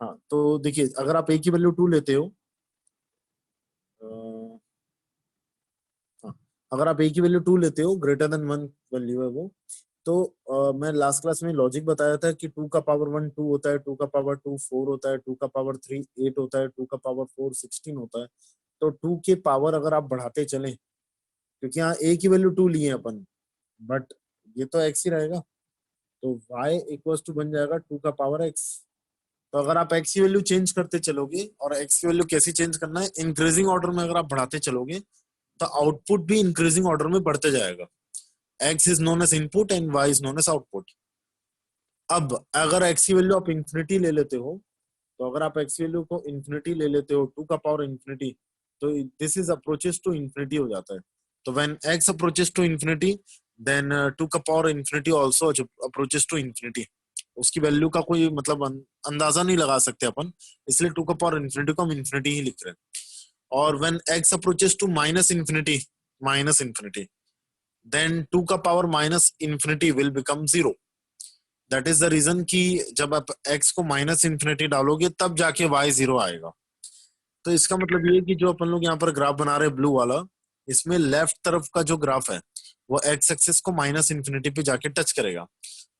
हाँ तो देखिए, अगर आप ए की वैल्यू 2 लेते हो, हाँ, अगर आप ए की वैल्यू 2 लेते हो, ग्रेटर देन 1 वैल्यू है वो, तो मैं लास्ट क्लास में लॉजिक बताया था कि 2 का पावर 1 2 होता है, 2 का पावर 2 4 होता है, 2 का पावर 3 8 होता है, 2 का पावर 4 16 होता है। तो 2 के पावर अगर आप बढ़ाते चलें, क्योंकि यहाँ ए की वैल्यू 2 लिए अपन, बट ये तो एक्स ही रहेगा, तो y इक्वल्स टू बन जाएगा 2 का पावर x। तो अगर आप x की वैल्यू चेंज करते चलोगे, और x की वैल्यू कैसे चेंज करना है, इंक्रीजिंग ऑर्डर में अगर आप बढ़ाते चलोगे, तो आउटपुट भी इंक्रीजिंग ऑर्डर में बढ़ते जाएगा। x is known as input and y is known as output. अब अगर x की वैल्यू आप इंफिनिटी ले लेते हो, तो अगर आप x की वैल्यू को इंफिनिटी ले लेते हो, 2 का पावर इंफिनिटी, तो this is approaches to infinity हो जाता है। तो when x approaches to infinity, then 2 का power infinity also approaches to infinity. उसकी वैल्यू का कोई मतलब अंदाजा नहीं लगा सकते अपन, इसलिए 2 का पावर इंफिनिटी को हम इंफिनिटी ही लिख रहे हैं। और when x approaches to minus infinity, then 2 का power minus infinity will become 0। That is the reason कि जब आप x को माइनस इंफिनिटी डालोगे, तब जाके y 0 आएगा। तो इसका मतलब ये है कि जो अपन लोग यहाँ पर ग्राफ बना रहे हैं ब्लू वाला, इसमें लेफ्ट तरफ का जो ग्राफ है, वो एक्स एक्सिस को माइनस इंफिनिटी पे जाके टच करेगा,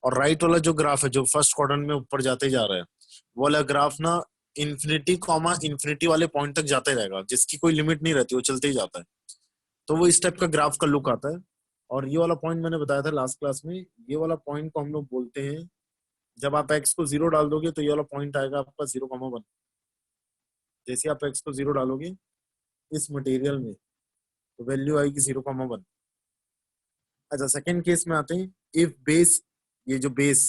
और राइट वाला जो ग्राफ है, जो फर्स्ट क्वाड्रेंट में ऊपर जाते जा रहा है, वो वाला ग्राफ ना इंफिनिटी कॉमा इंफिनिटी वाले पॉइंट तक जाते रहेगा, जिसकी कोई लिमिट नहीं रहती, वो चलते ही जाता है। तो वो इस टाइप का ग्राफ का लुक आता है। और ये वाला पॉइंट मैंने बताया था लास्ट क्लास में, ये वाला पॉइंट को हम लोग बोलते हैं, जब आप एक्स को 0 डाल दोगे, तो ये वाला पॉइंट आएगा आपका 0,1। जैसे आप एक्स को 0 डालोगे इस मटेरियल में, तो वैल्यू आएगी 0,1। अच्छा, सेकेंड केस में आते हैं। इफ बेस, ये जो बेस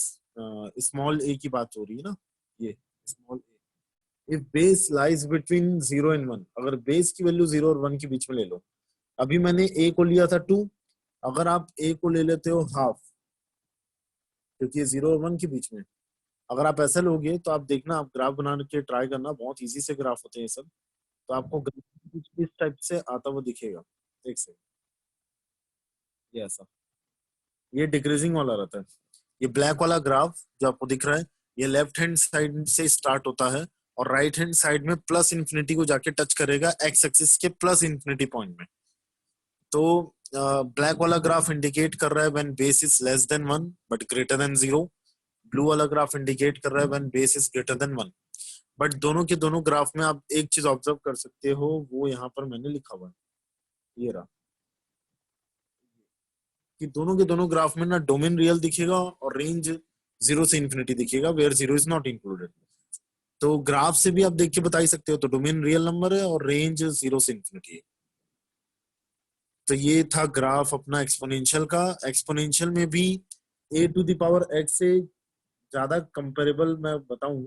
स्मॉल ए की बात हो रही है ना, ये small A, if base lies between 0 and 1, अगर बेस की वैल्यू 0 और 1 के बीच में ले लो। अभी मैंने ए को लिया था 2, अगर आप ए को ले लेते हो हाफ, क्योंकि ये 0 और 1 के बीच में, अगर आप ऐसा लोगे, तो आप देखना, आप ग्राफ बना के ट्राई करना, बहुत इजी से ग्राफ होते हैं ये सब। तो आपको ग्राफ कुछ इस टाइप से आता हुआ दिखेगा, एक से, ये ऐसा, ये डिक्रीजिंग वाला रहता है। ये ब्लैक वाला ग्राफ जो आपको दिख रहा है, ये लेफ्ट हैंड साइड से स्टार्ट होता है, और राइट हैंड साइड में प्लस इंफिनिटी को जाके टच करेगा एक्स एक्सिस के प्लस इंफिनिटी पॉइंट में। तो ब्लैक वाला ग्राफ इंडिकेट कर रहा है when base is less than 1 but greater than 0। Blue वाला ग्राफ इंडिकेट कर रहा है when base is greater than 1। But दोनों के दोनों ग्राफ में आप एक चीज ऑब्जर्व कर सकते हो, वो यहाँ पर मैंने लिखा हुआ है, ये रहा, कि दोनों के दोनों ग्राफ में ना डोमेन रियल दिखेगा और रेंज 0 से इंफिनिटी दिखेगा, वेयर 0 इज नॉट इंक्लूडेड। तो ग्राफ से भी आप देख के बता ही सकते हो, तो डोमेन रियल नंबर है और रेंज 0 से इंफिनिटी है। तो ये था ग्राफ अपना एक्सपोनेंशियल का। एक्सपोनेंशियल में भी ए टू द पावर एक्स से ज्यादा कंपेरेबल मैं बताऊं,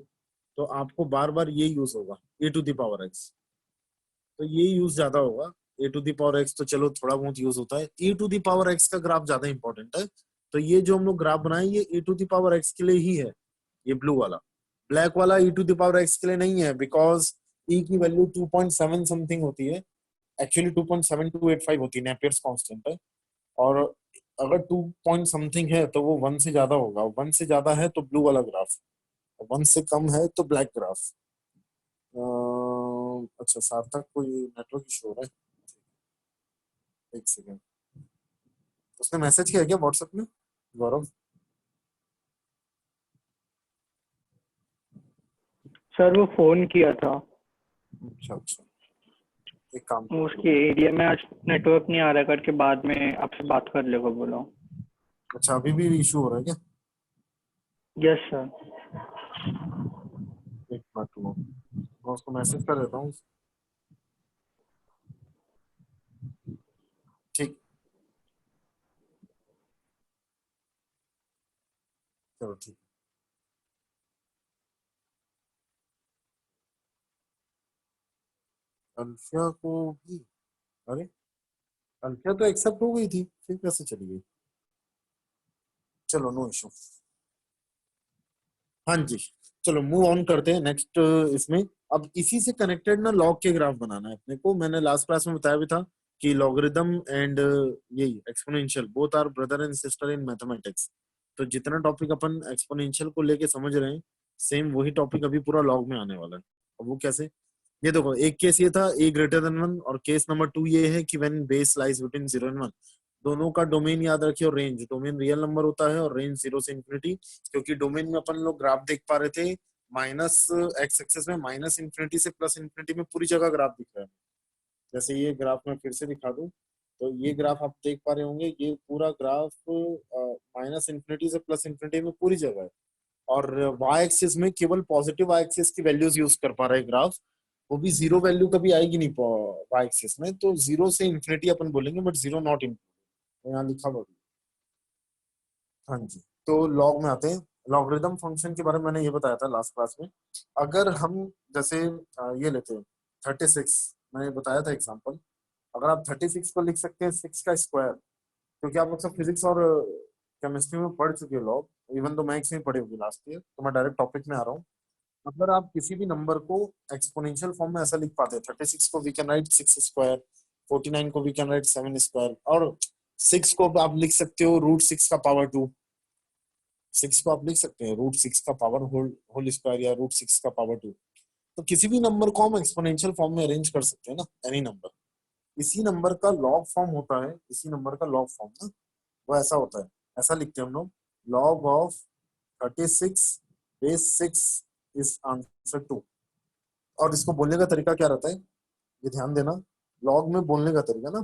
तो आपको बार बार ये यूज होगा, ए टू द पावर एक्स, तो ये यूज ज्यादा होगा। ए टू दी पावर एक्स तो चलो थोड़ा बहुत यूज होता है, A to the power x का ग्राफ ज्यादा इंपॉर्टेंट है। तो ये जो हम लोग ग्राफ बनाए, ये ए टू दी पावर एक्स के लिए ही है, ये ब्लू वाला। ब्लैक वाला ई टू द पावर एक्स के लिए नहीं है, बिकॉज ई की वैल्यू 2.7 समथिंग होती है, एक्चुअली 2.7285 होती है, नेपियर्स कांस्टेंट है। और अगर 2 पॉइंट समथिंग है, तो वो 1 से ज्यादा होगा, 1 से ज्यादा है तो ब्लू वाला ग्राफ, 1 से कम है तो ब्लैक ग्राफ। अच्छा, सार्थक कोई नेटवर्क इशू हो रहा है, एक सेकेंड। उसने मैसेज किया क्या व्हाट्सएप में, गौरव? सर वो फोन किया था। अच्छा अच्छा, एक काम उसके एरिया में आज नेटवर्क नहीं आ रहा करके बाद में आपसे बात कर लेगा बोला। अच्छा, अभी भी इशू हो रहा है क्या? Yes sir. एक मिनट लो, मैं उसको मैसेज कर देता हूँ। ठीक, चलो ठीक। अल्फिया को भी, अरे अल्फिया तो एक्सेप्ट हो गई थी, फिर कैसे चली गई? चलो नो इशू। हाँ जी, चलो मूव ऑन करते हैं नेक्स्ट। इसमें अब इसी से कनेक्टेड ना लॉग के ग्राफ बनाना है अपने को। मैंने लास्ट क्लास में बताया भी था कि लॉगरिदम एंड यही exponential both are brother and sister in mathematics. तो जितना टॉपिक अपन एक्सपोनेंशियल को लेके समझ रहे हैं, सेम वही टॉपिक अभी पूरा लॉग में आने वाला है। और वो कैसे, ये देखो एक केस ये था a ग्रेटर देन 1 और केस नंबर 2 ये है कि when base lies between 0 and 1। दोनों का डोमेन याद रखिए और रेंज, डोमेन रियल नंबर होता है और रेंज 0 से इंफिनिटी। क्योंकि डोमेन में अपन लोग ग्राफ देख पा रहे थे माइनस एक्स एक्सेस में माइनस इंफिनिटी से प्लस इंफिनिटी में पूरी जगह ग्राफ दिख रहा है। जैसे ये ग्राफ मैं फिर से दिखा दूं तो ये ग्राफ आप देख पा रहे होंगे, ये पूरा ग्राफ माइनस इंफिनिटी से प्लस इंफिनिटी में पूरी जगह है। और वाई एक्सिस में केवल पॉजिटिव वाई एक्सिस की वैल्यूज यूज कर पा रहे हैं ग्राफ, वो भी जीरो वैल्यू कभी आएगी नहीं वाई एक्सिस में, तो जीरो से इंफिनिटी अपन बोलेंगे बट जीरो नॉट इंफिनिटी, यहाँ लिखा हुआ भी। हाँ जी, तो लॉग में आते हैं। लॉगरिदम फंक्शन के बारे में मैंने ये बताया था लास्ट क्लास में। अगर हम जैसे ये लेते हैं 36, मैंने बताया था एग्जांपल। अगर आप 36 को लिख सकते हैं 6 का स्क्वायर, क्योंकि आप लोग सब फिजिक्स और केमिस्ट्री में पढ़ चुके हो लॉग, इवन तो मैथ्स में पढ़े होगी लास्ट ईयर, तो मैं डायरेक्ट टॉपिक में आ रहा हूँ। अगर आप किसी भी नंबर को एक्सपोनेंशियल फॉर्म में ऐसा लिख पाते हैं, 36 को वी कैन राइट 6 स्क्वायर, 49 को वी कैन राइट 7 स्क्वायर, और 6 को आप लिख सकते हो रूट 6 का पावर 2। 6 को आप लिख सकते हैं रूट 6 का पावर होल स्क्वायर या रूट 6 का पावर 2। तो किसी भी नंबर को हम एक्सपोनेंशियल फॉर्म में अरेंज कर सकते हैं ना, एनी नंबर। इसी नंबर का लॉग फॉर्म होता है, इसी नंबर का लॉग फॉर्म ना वो ऐसा होता है, ऐसा लिखते हैं हम लोग, log of 36 base 6 is answer 2। और इसको बोलने का तरीका क्या रहता है, ये ध्यान देना। लॉग में बोलने का तरीका ना,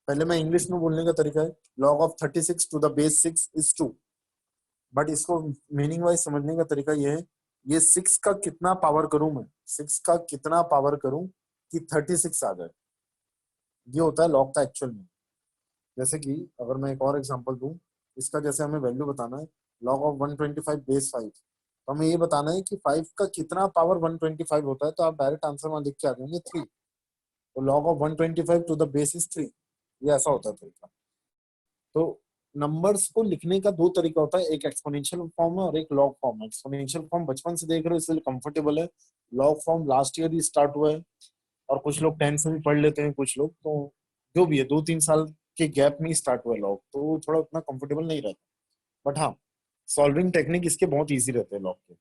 पहले मैं इंग्लिश में बोलने का तरीका है log of 36 to the base 6 is 2। But इसको मीनिंग वाइज समझने का तरीका ये है, ये 6 का कितना पावर करूं मैं, 6 का कितना पावर करूं कि 36 आ जाए, ये होता है लॉग का एक्चुअल में। जैसे कि अगर मैं एक और एग्जांपल दूं, इसका जैसे हमें वैल्यू बताना है लॉग ऑफ 125 बेस 5, तो हमें ये बताना है कि 5 का कितना पावर 125 होता है, तो आप डायरेक्ट आंसर वहां लिख के आ जाएंगे 3। तो log of 125 to the base is 3, ये ऐसा होता है तरीका। तो नंबर्स को लिखने का दो तरीका होता है, एक एक्सपोनेंशियल फॉर्म में और एक लॉग फॉर्म में। एक्सपोनेंशियल फॉर्म बचपन से देख रहे हो इसलिए कंफर्टेबल है, लॉग फॉर्म लास्ट ईयर ही स्टार्ट हुआ है, और कुछ लोग 10 से भी पढ़ लेते हैं, कुछ लोग तो जो भी है 2-3 साल के गैप में ही स्टार्ट हुआ लॉग, तो थोड़ा उतना कंफर्टेबल नहीं रहता। बट हाँ, सॉल्विंग टेक्निक इसके बहुत ईजी रहते हैं लॉग के।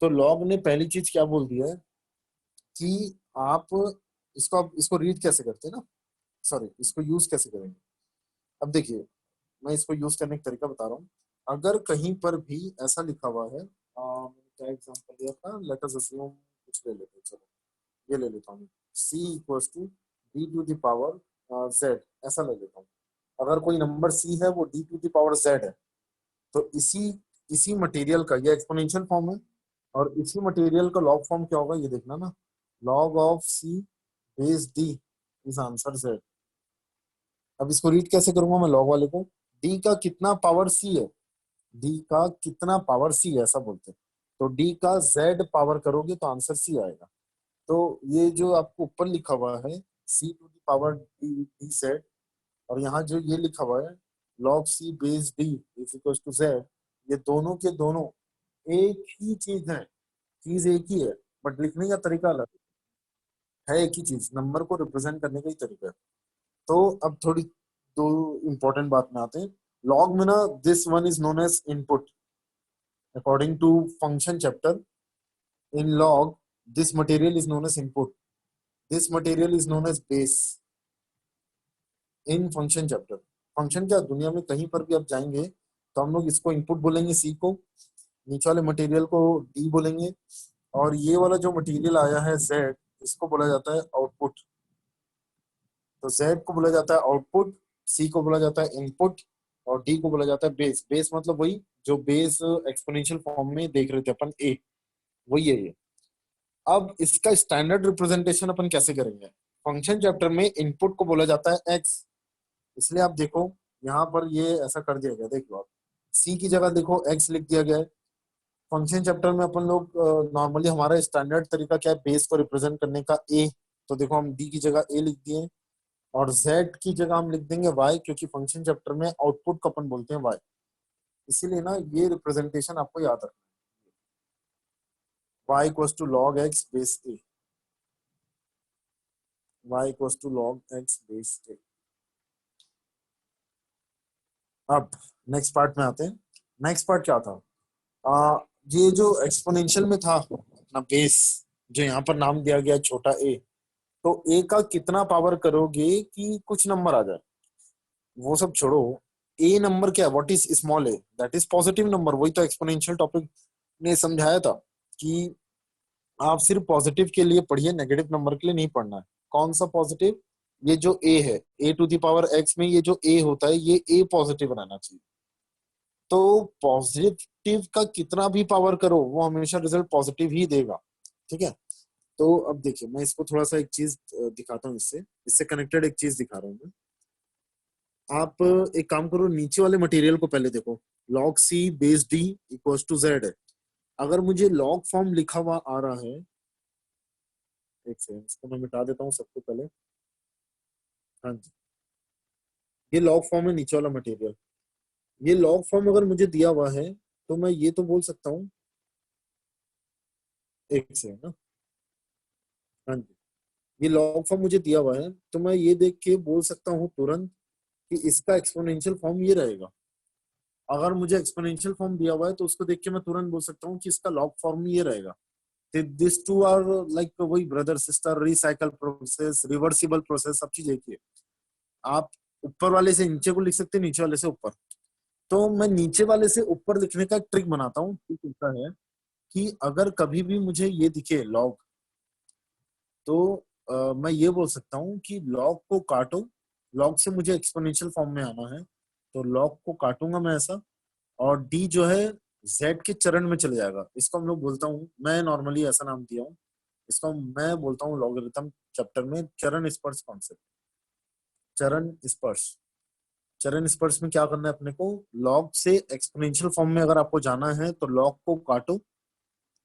तो लॉग ने पहली चीज क्या बोल दिया है कि आप इसको रीड कैसे करते हैं ना, सॉरी इसको यूज कैसे करेंगे। अब देखिए, मैं इसको यूज करने का तरीका बता रहा हूँ। अगर कहीं पर भी ऐसा लिखा हुआ है, मैंने क्या एग्जांपल दिया था, लेट अस अज्यूम कुछ ले लेते हैं, चलो ये ले लेता हूँ, c equals to d to the power z, ऐसा ले लेता हूँ। अगर कोई नंबर c है वो d to the power z है, तो इसी इसी मटेरियल का ये एक्सपोनेंशियल फॉर्म है, और इसी मटेरियल का लॉग फॉर्म क्या होगा ये देखना ना, log of c base d is answer z। अब इसको रीड कैसे करूंगा मैं लॉग वाले को, d का कितना पावर c है, d का कितना पावर c है ऐसा बोलते हैं, तो d का z पावर करोगे तो आंसर c आएगा। तो ये जो आपको ऊपर लिखा हुआ है c to the power d z, और यहाँ जो ये लिखा हुआ है log c base d is equal to z, ये दोनों के दोनों एक ही चीज है, चीज एक ही है, बट लिखने का तरीका अलग है। एक ही चीज, नंबर को रिप्रेजेंट करने का ही तरीका है। तो अब थोड़ी दो इंपॉर्टेंट बात में आते हैं। लॉग में ना this one is known as input according to function chapter. In log this material is known as input, this material is known as base in function chapter. Function क्या, दुनिया में कहीं पर भी आप जाएंगे तो हम लोग इसको इनपुट बोलेंगे सी को, नीचे वाले मटेरियल को डी बोलेंगे, और ये वाला जो मटेरियल आया है जेड, इसको बोला जाता है आउटपुट। तो जेड को बोला जाता है आउटपुट, सी को बोला जाता है इनपुट, और डी को बोला जाता है बेस। बेस मतलब वही जो बेस एक्सपोनेंशियल फॉर्म में देख रहे थे अपन ए, वही है ये। अब इसका स्टैंडर्ड रिप्रेजेंटेशन अपन कैसे करेंगे, फंक्शन चैप्टर में इनपुट को बोला जाता है एक्स, इसलिए आप देखो यहाँ पर ये ऐसा कर दिया गया, देख लो आप, सी की जगह देखो एक्स लिख दिया गया है। फंक्शन चैप्टर में अपन लोग नॉर्मली हमारा स्टैंडर्ड तरीका क्या है बेस को रिप्रेजेंट करने का, ए, तो देखो हम डी की जगह ए लिख दिए, और जेड की जगह हम लिख देंगे वाई, क्योंकि फंक्शन चैप्टर में आउटपुट को अपन बोलते हैं वाई, इसीलिए ना ये रिप्रेजेंटेशन आपको याद रखना है, y equals to log x base a, y equals to log x base a. अब नेक्स्ट पार्ट में आते हैं। नेक्स्ट पार्ट क्या था, ये जो एक्सपोनेंशियल में था अपना बेस, जो यहाँ पर नाम दिया गया छोटा ए, तो ए का कितना पावर करोगे कि कुछ नंबर आ जाए, वो सब छोड़ो। ए नंबर क्या है, what is small A, that is positive number. वही तो एक्सपोनेंशियल टॉपिक ने समझाया था कि आप सिर्फ पॉजिटिव के लिए पढ़िए, नेगेटिव नंबर के लिए नहीं पढ़ना है। कौन सा पॉजिटिव? ये जो ए है, A to the power x में ये जो ए होता है, ये ए पॉजिटिव रहना चाहिए। तो पॉजिटिव का कितना भी पावर करो, वो हमेशा रिजल्ट पॉजिटिव ही देगा। ठीक है। तो अब देखिए, मैं इसको थोड़ा सा एक चीज दिखाता हूँ, इससे इससे कनेक्टेड एक चीज दिखा रहा हूँ मैं। आप एक काम करो, नीचे वाले मटेरियल को पहले देखो। log c base d equals to z है। अगर मुझे log फॉर्म लिखा हुआ आ रहा है, एक सेकंड, इसको मैं मिटा देता हूँ सबसे पहले। हाँ जी, ये log फॉर्म है नीचे वाला मटेरियल। ये log फॉर्म अगर मुझे दिया हुआ है, तो मैं ये तो बोल सकता हूँ, एक सेकंड ना। हाँ जी, ये log फॉर्म मुझे दिया हुआ है, तो मैं ये देख के बोल सकता हूँ तुरंत कि इसका एक्सपोनेंशियल फॉर्म ये रहेगा। अगर मुझे एक्सपोनेंशियल फॉर्म दिया हुआ है, तो उसको देख के मैं तुरंत बोल सकता हूँ कि इसका लॉग फॉर्म ये रहेगा। दिस टू आर लाइक वही brother sister, recycle process, reversible process, सब चीज एक ही है। आप ऊपर वाले से नीचे को लिख सकते हैं, नीचे वाले से ऊपर। तो मैं नीचे वाले से ऊपर लिखने का एक ट्रिक बनाता हूँ। ट्रिक होता है कि अगर कभी भी मुझे ये दिखे लॉग, तो मैं ये बोल सकता हूँ कि लॉग को काटो। लॉग से मुझे एक्सपोनेंशियल फॉर्म में आना है, तो लॉग को काटूंगा मैं ऐसा, और डी जो है जेड के चरण में चले जाएगा। इसको हम लोग बोलता हूँ, मैं नॉर्मली ऐसा नाम दिया हूँ इसको, मैं बोलता हूँ लॉगरिथम चैप्टर में चरण स्पर्श कॉन्सेप्ट। चरण स्पर्श, चरण स्पर्श में क्या करना है अपने को, लॉग से एक्सपोनेंशियल फॉर्म में अगर आपको जाना है, तो लॉग को काटो,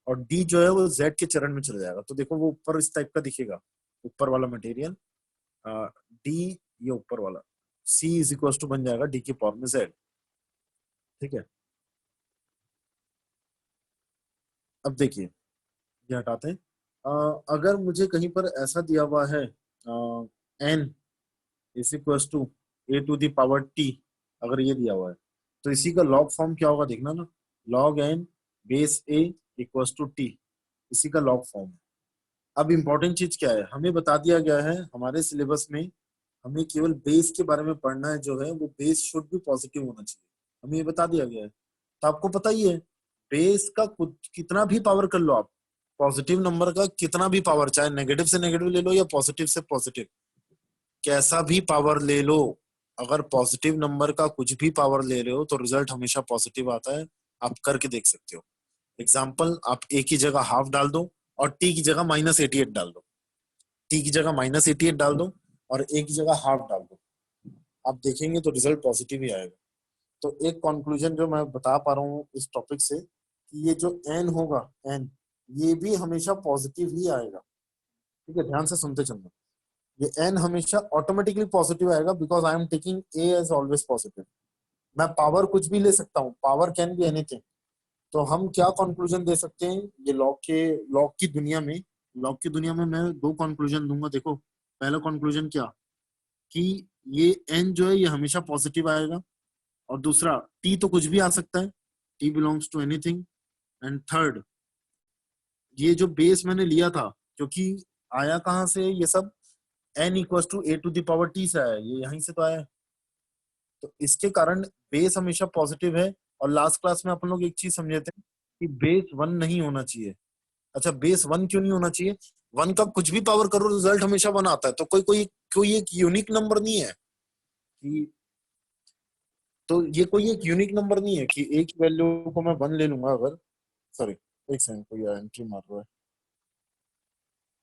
और डी जो है वो जेड के चरण में चला जाएगा। तो देखो वो ऊपर इस टाइप का दिखेगा, ऊपर वाला मटेरियल डी, ये ऊपर वाला सी इज इक्वल टू बन जाएगा डी की पावर में जेड। ठीक है। अब देखिए, ये हटाते हैं। अगर मुझे कहीं पर ऐसा दिया हुआ है N is equal to A to the power T, अगर ये दिया हुआ है, तो इसी का लॉग फॉर्म क्या होगा देखना ना। Log N base A equal to T, इसी का लॉग फॉर्म है। अब इंपॉर्टेंट चीज क्या है, हमें बता दिया गया है हमारे सिलेबस में, हमें केवल बेस के बारे में पढ़ना है, जो है वो बेस शुड भी पॉजिटिव होना चाहिए। हमें ये बता दिया गया है। तो आपको पता ही है, बेस का कुछ कितना भी पावर कर लो आप, पॉजिटिव नंबर का कितना भी पावर, चाहे नेगेटिव से नेगेटिव ले लो या पॉजिटिव से पॉजिटिव, कैसा भी पावर ले लो, अगर पॉजिटिव नंबर का कुछ भी पावर ले रहे हो, तो रिजल्ट हमेशा पॉजिटिव आता है। आप करके देख सकते हो। एग्जाम्पल, आप ए की जगह हाफ डाल दो, और टी की जगह -88 डाल दो। टी की जगह -88 डाल दो, और ए की जगह हाफ डाल दो। आप देखेंगे तो रिजल्ट पॉजिटिव ही आएगा। तो एक कंक्लूजन जो मैं बता पा रहा हूँ इस टॉपिक से, कि ये जो एन होगा, एन, ये भी हमेशा पॉजिटिव ही आएगा। ठीक है, ध्यान से सुनते चलना। ये एन हमेशा ऑटोमेटिकली पॉजिटिव आएगा, because I am taking A as always positive. मैं पावर कुछ भी ले सकता हूँ, पावर कैन बी एनीथिंग। तो हम क्या कंक्लूजन दे सकते हैं, ये लॉग की दुनिया में, लॉग की दुनिया में मैं दो कंक्लूजन दूंगा। देखो, पहला कंक्लूजन क्या, कि ये एन जो है ये हमेशा पॉजिटिव आएगा, और दूसरा, टी तो कुछ भी आ सकता है, T belongs to anything. And third, ये जो बेस मैंने लिया था, क्योंकि आया कहाँ से ये सब, N equal to A to the power T से आया, ये यहीं से तो आया। तो इसके कारण बेस हमेशा पॉजिटिव है। और लास्ट क्लास में अपन लोग एक चीज समझे थे कि बेस वन नहीं होना चाहिए। अच्छा, बेस वन क्यों नहीं होना चाहिए? वन का कुछ भी पावर करो, रिजल्ट हमेशा वन आता है। तो कोई कोई कोई एक यूनिक नंबर नहीं है कि, तो ये कोई एक यूनिक नंबर नहीं है कि एक वैल्यू को मैं वन ले लूंगा अगर, सॉरी, एक सेकंड, कोई एंट्री मार रहा है।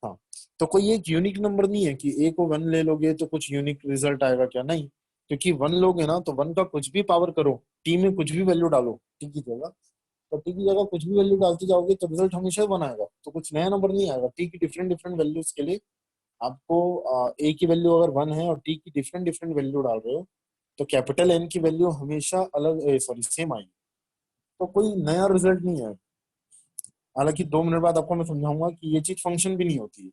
हाँ, तो कोई एक यूनिक नंबर नहीं है कि ए को वन ले लोगे तो कुछ यूनिक रिजल्ट आएगा, क्या? नहीं, क्योंकि वन लोगे ना, तो वन का कुछ भी पावर करो, टी में कुछ भी वैल्यू डालो टी की जगह, तो टी की जगह कुछ भी वैल्यू डालते जाओगे, तो रिजल्ट हमेशा वन आएगा। तो कुछ नया नंबर नहीं आएगा। टी की डिफरेंट डिफरेंट वैल्यूज के लिए आपको ए की वैल्यू अगर वन है और टी की डिफरेंट डिफरेंट वैल्यू डाल रहे हो, तो कैपिटल एन की वैल्यू हमेशा अलग, सॉरी, सेम आएगी। तो कोई नया रिजल्ट नहीं है। हालांकि 2 मिनट बाद आपको मैं समझाऊंगा कि ये चीज फंक्शन भी नहीं होती है।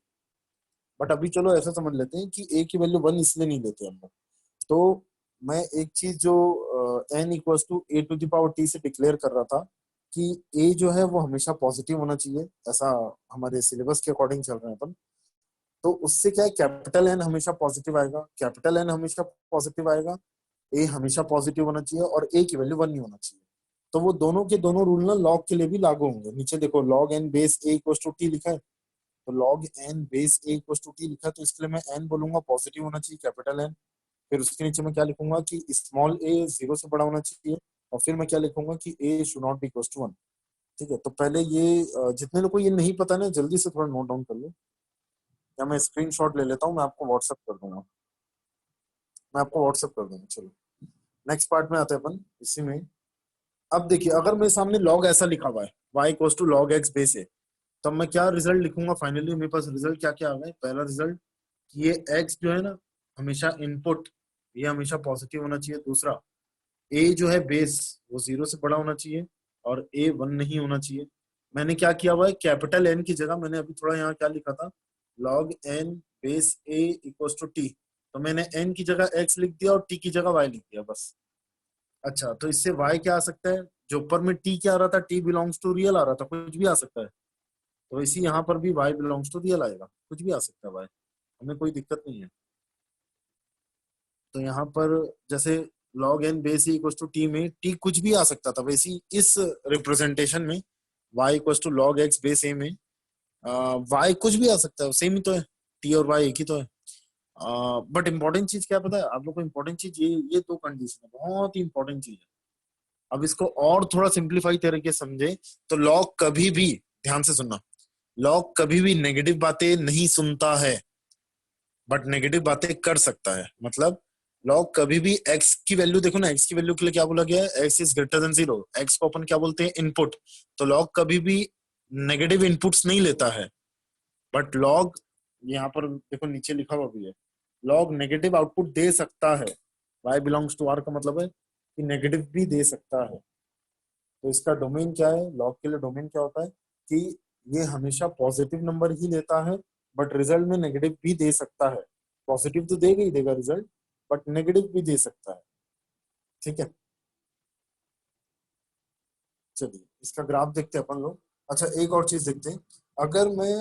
बट अभी चलो ऐसा समझ लेते हैं कि ए की वैल्यू वन इसलिए नहीं लेते हम लोग। तो मैं एक चीज जो N equals to A to the power T से डिक्लेयर कर रहा था, कि ए जो है वो हमेशा पॉजिटिव होना चाहिए, ऐसा हमारे सिलेबस के अकॉर्डिंग चल रहे हैं अपन। तो उससे क्या है, कैपिटल एन हमेशा पॉजिटिव आएगा, कैपिटल एन हमेशा पॉजिटिव आएगा, ए हमेशा पॉजिटिव होना चाहिए और ए की वैल्यू 1 नहीं होना चाहिए। तो वो दोनों के दोनों रूल ना लॉग के लिए भी लागू होंगे। नीचे देखो log N base A equal to T लिखा है, तो log N base A equal to T लिखा है, तो इसके लिए मैं एन बोलूंगा पॉजिटिव होना चाहिए, कैपिटल एन। फिर उसके नीचे मैं क्या लिखूंगा कि स्मॉल ए 0 से बड़ा होना चाहिए, और फिर मैं क्या लिखूंगा कि a should not be equal to 1। ठीक है, तो पहले ये जितने लोग को ये नहीं पता ना, जल्दी से थोड़ा नोट डाउन कर लो, या मैं स्क्रीनशॉट ले लेता हूँ, मैं आपको व्हाट्सएप कर दूंगा, मैं आपको व्हाट्सएप कर दूंगा। चलो नेक्स्ट पार्ट में आते हैं अपन इसी में। अब देखिए, अगर मेरे सामने लॉग ऐसा लिखा हुआ है y equal to log x base है, तब मैं क्या रिजल्ट लिखूंगा? फाइनली मेरे पास रिजल्ट क्या क्या आ गया। पहला रिजल्ट कि ये x जो है ना, हमेशा इनपुट, ये हमेशा पॉजिटिव होना चाहिए। दूसरा, a जो है बेस, वो 0 से बड़ा होना चाहिए, और a 1 नहीं होना चाहिए। मैंने क्या किया हुआ है, कैपिटल N की जगह मैंने अभी थोड़ा यहाँ क्या लिखा था, log n base a equal to T, तो मैंने n की जगह x लिख दिया और t की जगह y लिख दिया बस। अच्छा, तो इससे y क्या आ सकता है? जो ऊपर में t क्या आ रहा था, t बिलोंग्स टू रियल आ रहा था, कुछ भी आ सकता है। तो इसी यहाँ पर भी y बिलोंग्स टू रियल आएगा, कुछ भी आ सकता है y, हमें कोई दिक्कत नहीं है। तो यहाँ पर जैसे log n base equal to T में t कुछ भी आ सकता था, वैसे ही इस रिप्रेजेंटेशन में y equal to log x base a में y कुछ भी आ सकता है, सेम ही तो है, t और y एक ही तो है। बट इंपॉर्टेंट चीज क्या पता है आप लोग को? इंपॉर्टेंट चीज ये दो कंडीशन है, बहुत ही इंपॉर्टेंट चीज है। अब इसको और थोड़ा सिंप्लीफाई तरीके से समझे, तो लॉग कभी भी, ध्यान से सुनना, लॉग कभी भी नेगेटिव बातें नहीं सुनता है, बट नेगेटिव बातें कर सकता है। मतलब लॉग कभी भी x की वैल्यू, देखो ना, x की वैल्यू के लिए क्या बोला गया है, x is greater than 0, x को अपन क्या बोलते हैं, इनपुट। तो लॉग कभी भी नेगेटिव इनपुट्स नहीं लेता है, बट लॉग, यहाँ पर देखो नीचे लिखा हुआ भी है, लॉग नेगेटिव आउटपुट दे सकता है। y बिलोंग्स टू r का मतलब है कि नेगेटिव भी दे सकता है। तो इसका डोमेन क्या है, लॉग के लिए डोमेन क्या होता है कि ये हमेशा पॉजिटिव नंबर ही लेता है, बट रिजल्ट में नेगेटिव भी दे सकता है। पॉजिटिव तो देगा ही देगा रिजल्ट, बट नेगेटिव भी दे सकता है। ठीक है, चलिए इसका ग्राफ देखते हैं अपन लोग। अच्छा, एक और चीज देखते हैं। अगर मैं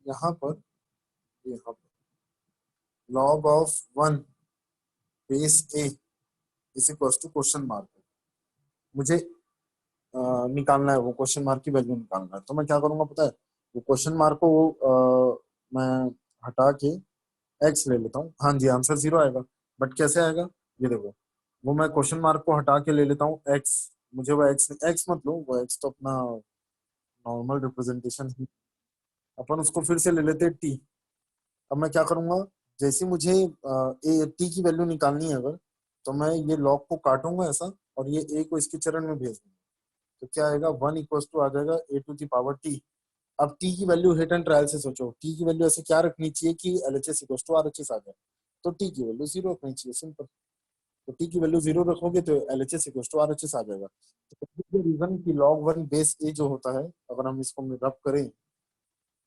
यहाँ पर, यहाँ पर log of 1 base A is equal to question mark, मुझे निकालना है, वो क्वेश्चन मार्क की वैल्यू निकालना है। तो मैं क्या करूंगा पता है, वो क्वेश्चन मार्क को मैं हटा के एक्स ले लेता हूँ। हाँ जी, आंसर 0 आएगा, बट कैसे आएगा ये देखो, वो मैं क्वेश्चन मार्क को हटा के ले लेता हूँ एक्स, मुझे वो एक्स, एक्स मत लो, वो एक्स तो अपना नॉर्मल रिप्रेजेंटेशन ही, अपन उसको फिर से ले लेते हैं टी। अब मैं क्या करूंगा, जैसे मुझे ए टी की वैल्यू निकालनी है अगर, तो मैं ये लॉग को काटूंगा ऐसा, और ये ए को इसके चरण में भेज दूंगा। तो क्या आएगा, 1 इक्वल टू आ जाएगा ए टू दी पावर टी। अब टी की वैल्यू हिट एंड ट्रायल से सोचो, टी की वैल्यू ऐसे क्या रखनी चाहिए कि एलएचएस इक्वल टू आरएचएस आ जाए, तो टी की वैल्यू 0 रखनी चाहिए, सिंपल। तो टी की वैल्यू 0 रखोगे तो एलएचएस इक्वल टू आरएचएस आ जाएगा। तो रीजन की लॉग 1 बेस ए जो होता है, अगर हम इसको रब करें,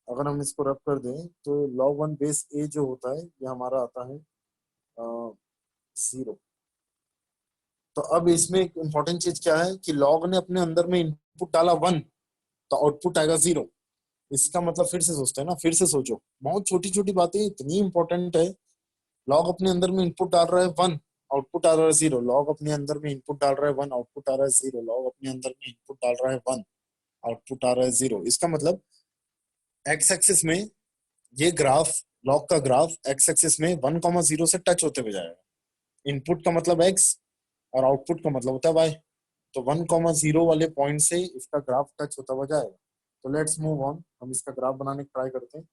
अगर हम इसको रब कर दें, तो लॉग 1 बेस ए जो होता है ये हमारा आता है 0। तो अब इसमें एक इंपॉर्टेंट चीज क्या है कि लॉग ने अपने अंदर में इनपुट डाला 1, तो आउटपुट आएगा 0। इसका मतलब, फिर से सोचते हैं ना, फिर से सोचो, बहुत छोटी छोटी बातें इतनी इंपॉर्टेंट है। लॉग अपने अंदर में इनपुट डाल रहा है 1, आउटपुट आ रहा है 0, लॉग अपने अंदर में इनपुट डाल रहा है 1, आउटपुट आ रहा है 0, लॉग अपने अंदर में इनपुट डाल रहा है 1, आउटपुट आ रहा है 0। इसका मतलब एक्स एक्सिस में ये ग्राफ, लॉग का ग्राफ एक्स एक्सिस में 1,0 से टच होते हुए जाएगा। इनपुट का मतलब एक्स और आउटपुट का मतलब होता है वाई। तो 1,0 वाले पॉइंट से इसका ग्राफ टच होता हुआ जाएगा। तो लेट्स मूव ऑन, हम इसका ग्राफ बनाने की ट्राई करते हैं।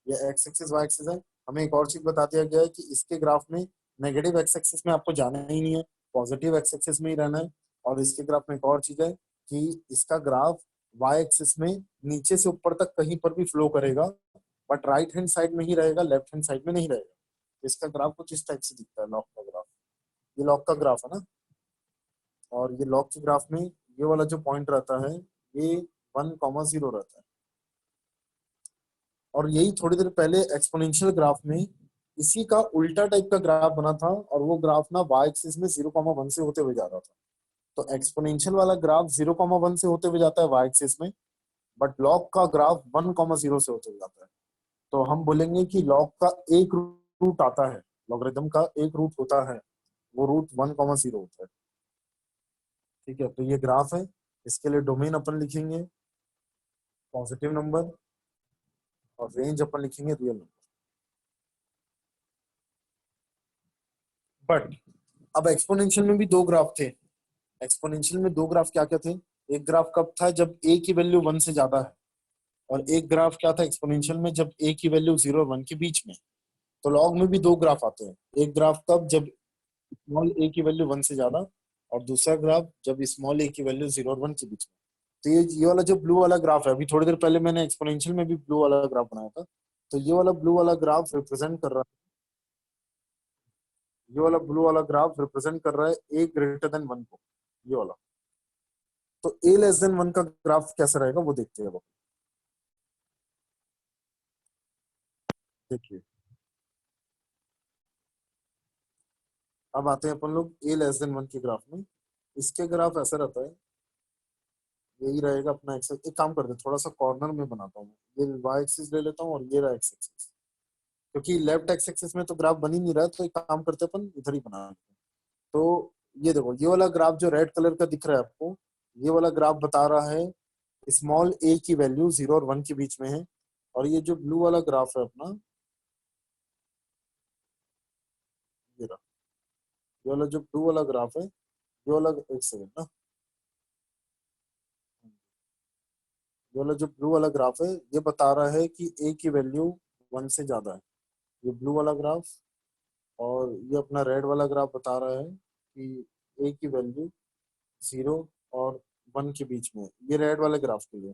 ये एक्स एक्सिस वाई एक्सिस है। हमें एक और चीज बता दिया गया है कि इसके ग्राफ में नेगेटिव एक्स एक्सिस में आपको जाना ही नहीं है, पॉजिटिव एक्स एक्सिस में ही रहना है। और इसके ग्राफ में एक और चीज है कि इसका ग्राफ वाई एक्सिस में नीचे से ऊपर तक कहीं पर भी फ्लो करेगा, बट राइट हैंड साइड में ही रहेगा, लेफ्ट हैंड साइड में नहीं रहेगा। इसका ग्राफ कुछ इस टाइप से दिखता है, लॉग का ग्राफ। ये लॉग का ग्राफ है ना, और ये लॉग के ग्राफ में ये वाला जो पॉइंट रहता है, ये 1,0 रहता है। और यही थोड़ी देर पहले एक्सपोनेंशियल ग्राफ में इसी का उल्टा टाइप का ग्राफ बना था, और वो ग्राफ ना वाई एक्सिस में 0,1 से होते हुए जा रहा था। तो एक्सपोनेंशियल वाला ग्राफ 0,1 से होते हुए जाता है वाई एक्सिस में, बट लॉग का ग्राफ 1,0 से होते हुए जाता है। तो हम बोलेंगे कि लॉग का एक रूट आता है, लॉगरिथम का एक रूट होता है, वो रूट 1,0 होता है। ठीक है, तो ये ग्राफ है, इसके लिए डोमेन अपन लिखेंगे पॉजिटिव नंबर और रेंज अपन लिखेंगे रियल नंबर। बट अब एक्सपोनेंशियल में भी दो ग्राफ थे। एक्सपोनेंशियल में दो ग्राफ क्या क्या थे? एक ग्राफ कब था? जब ए की वैल्यू 1 से ज्यादा है, और एक ग्राफ क्या था एक्सपोनेंशियल में? जब ए की वैल्यू 0 और 1 के बीच में। तो लॉग में भी दो ग्राफ आते हैं, एक ग्राफ कब? जब स्मॉल ए की वैल्यू 1 से ज्यादा, और दूसरा ग्राफ जब स्मॉल ए की वैल्यू 0 और 1 के बीच में। तो ये वाला जो ब्लू वाला ग्राफ है, अभी थोड़ी देर पहले मैंने एक्सपोनेंशियल में भी ब्लू वाला ग्राफ बनाया था, तो ये वाला ब्लू वाला ग्राफ रिप्रेजेंट कर रहा है, ये वाला ब्लू वाला ग्राफ रिप्रेजेंट कर रहा है ए ग्रेटर देन 1 को, ये वाला। तो ए लेस देन 1 का ग्राफ कैसा रहेगा वो देखते हैं अब। देखिए, अब आते हैं अपन लोग ए लेस देन 1 के ग्राफ में। इसके ग्राफ ऐसा रहता है, यही रहेगा अपना एक्सेस। एक काम करते हैं, थोड़ा सा कॉर्नर में बनाता हूँ, ये वाई एक्सिस ले लेता हूँ और ये रहा एक्स एक्सिस, क्योंकि लेफ्ट एक्स एक्सिस में तो ग्राफ बन ही नहीं रहा है, तो एक काम करते हैं अपन इधर ही बना लेते हैं। तो ये देखो, ये वाला ग्राफ जो रेड कलर का दिख रहा है आपको, ये वाला ग्राफ बता रहा है स्मॉल ए की वैल्यू 0 और 1 के बीच में है। और ये जो ब्लू वाला ग्राफ है अपना, ये रहा, ये वाला जो ब्लू वाला ग्राफ है, ये वाला, एक सेकंड ना, ये वाला जो ब्लू वाला ग्राफ है, ये बता रहा है कि ए की वैल्यू 1 से ज्यादा है, ये ब्लू वाला ग्राफ। और ये अपना रेड वाला ग्राफ बता रहा है कि ए की वैल्यू 0 और 1 के बीच में है, ये रेड वाले ग्राफ के लिए।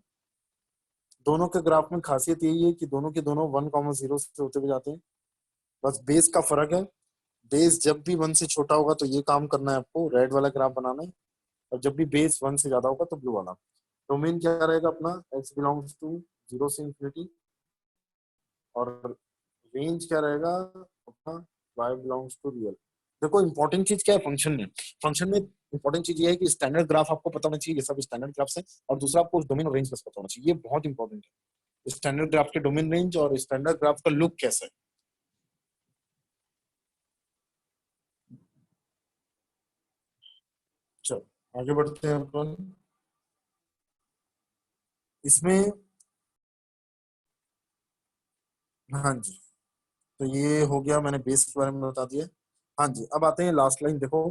दोनों के ग्राफ में खासियत यही है कि दोनों के दोनों 1,0 से होते हुए जाते हैं, बस बेस का फर्क है। बेस जब भी 1 से छोटा होगा तो ये काम करना है आपको, रेड वाला ग्राफ बनाना है, और जब भी बेस 1 से ज्यादा होगा तो ब्लू वाला। डोमेन क्या रहेगा अपना? x बिलोंग्स टू 0 से इंफिनिटी, और रेंज क्या रहेगा अपना? y belongs to real. देखो इंपॉर्टेंट चीज क्या है फंक्शन में? फंक्शन में इंपॉर्टेंट चीज ये है कि स्टैंडर्ड ग्राफ आपको पता होना चाहिए, ये सब स्टैंडर्ड ग्राफ्स है। और दूसरा आपको डोमेन और रेंज बस पता होना चाहिए, ये बहुत इंपॉर्टेंट है। स्टैंडर्ड ग्राफ के डोमेन रेंज और स्टैंडर्ड ग्राफ का लुक कैसा है। चलो आगे बढ़ते हैं अपन इसमें। हाँ जी, तो ये हो गया, मैंने बेस के बारे में बता दिया। हाँ जी, अब आते हैं लास्ट लाइन, देखो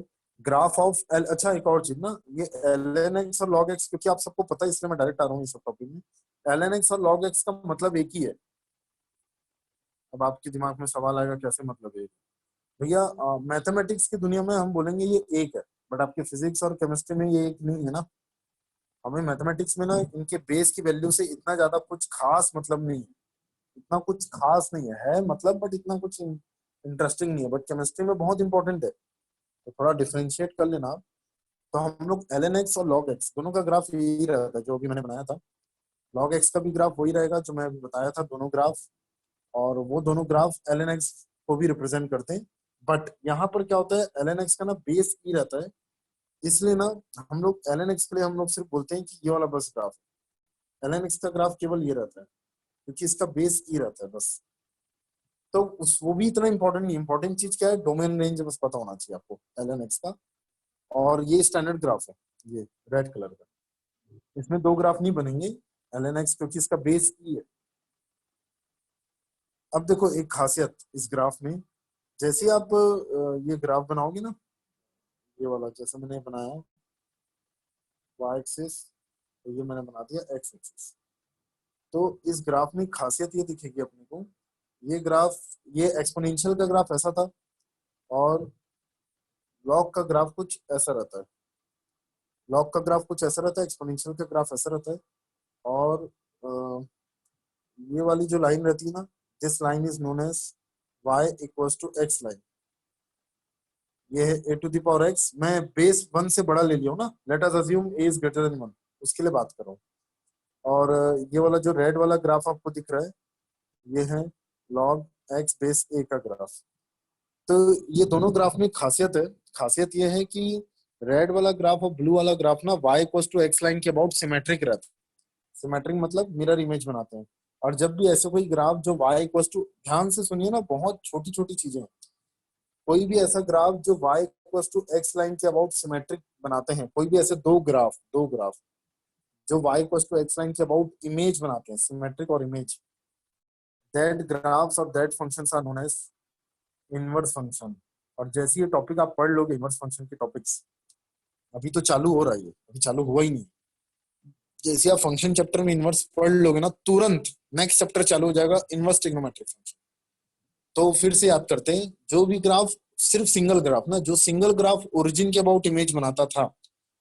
ग्राफ ऑफ एल। अच्छा, एक और चीज ना, ये एल एन एक्स और लॉग एक्स, क्योंकि आप सबको पता है इसलिए मैं डायरेक्ट आ रहा हूँ इस टॉपिक में। एल एन एक्स और लॉग एक्स का मतलब एक ही है। अब आपके दिमाग में सवाल आएगा कैसे मतलब एक? भैया मैथमेटिक्स की दुनिया में हम बोलेंगे ये एक है, बट आपके फिजिक्स और केमिस्ट्री में ये एक नहीं है ना। हमें मैथमेटिक्स में ना इनके बेस की वैल्यू से इतना ज्यादा कुछ खास मतलब नहीं है, इतना कुछ खास नहीं है मतलब, बट इतना कुछ इंटरेस्टिंग नहीं है, बट केमिस्ट्री में बहुत इंपॉर्टेंट है, तो थोड़ा डिफरेंशिएट कर लेना आप। तो हम लोग एल एन एक्स और लॉग एक्स दोनों का ग्राफ यही रहेगा जो भी मैंने बनाया था। लॉग एक्स का भी ग्राफ वही रहेगा जो मैं बताया था, दोनों ग्राफ। और वो दोनों ग्राफ एल एन एक्स को भी रिप्रेजेंट करते हैं। बट यहाँ पर क्या होता है, एल एन एक्स का ना बेस ई रहता है, इसलिए ना हम लोग एल एन एक्स के लिए हम लोग सिर्फ बोलते हैं कि ये वाला बस ग्राफ। एल एन एक्स का ग्राफ केवल ये रहता है, क्योंकि इसका बेस ई रहता है बस। तो उस वो भी इतना इंपॉर्टेंट नहीं, इंपॉर्टेंट चीज क्या है, डोमेन रेंज बस पता होना चाहिए आपको एल एन एक्स का। और ये स्टैंडर्ड ग्राफ है, ये रेड कलर का। इसमें दो ग्राफ नहीं बनेंगे एल एन एक्स, क्योंकि इसका बेस ई है। अब देखो एक खासियत इस ग्राफ में, जैसे ही आप ये ग्राफ बनाओगे ना, ये वाला जैसे मैंने बनाया वाई एक्सिस, तो ये मैंने बना दिया एक्स एक्सिस। तो इस ग्राफ में खासियत ये दिखेगी अपने को, ये ग्राफ, ये एक्सपोनेंशियल का ग्राफ ऐसा था, और लॉग का ग्राफ कुछ ऐसा रहता है। लॉग का ग्राफ कुछ ऐसा रहता है, एक्सपोनेंशियल का ग्राफ ऐसा रहता है। और अ, ये वाली जो लाइन रहती है ना, this line is known as y equals to X line. ये है A to the power X, मैं बेस 1 से बड़ा ले लिया हूँ ना, let us assume a is greater than 1, उसके लिए बात कर रहा हूँ। और ये वाला जो रेड वाला ग्राफ आपको दिख रहा है, ये है log x बेस a का ग्राफ। तो ये दोनों ग्राफ में खासियत है, खासियत ये है कि रेड वाला ग्राफ और ब्लू वाला ग्राफ ना y equals to x line के अबाउट सिमेट्रिक रहता है। सिमेट्रिक मतलब मिरर इमेज बनाते हैं। और जब भी ऐसे कोई ग्राफ जो y इक्वल्स टू, ध्यान से सुनिए ना, बहुत छोटी छोटी चीजें हैं। कोई भी ऐसा ग्राफ जो y equals to x line के अबाउट सिमेट्रिक बनाते हैं, कोई भी ऐसे दो ग्राफ जो y equals to x line के अबाउट इमेज बनाते हैं, सिमेट्रिक और इमेज, दैट ग्राफ्स और that functions are known as inverse function. और जैसे ये टॉपिक आप पढ़ लोगे इनवर्स फंक्शन के टॉपिक्स, अभी तो चालू हो रहा है, ये अभी चालू हुआ ही नहीं। जैसे आप फंक्शन चैप्टर में इनवर्स पढ़ लोगे ना, तुरंत नेक्स्ट चैप्टर चालू हो जाएगा इनवर्स ट्रिग्नोमेट्रिक फंक्शन। तो फिर से याद करते हैं, जो भी ग्राफ, सिर्फ सिंगल ग्राफ ना, जो सिंगल ग्राफ ओरिजिन के अबाउट इमेज बनाता था,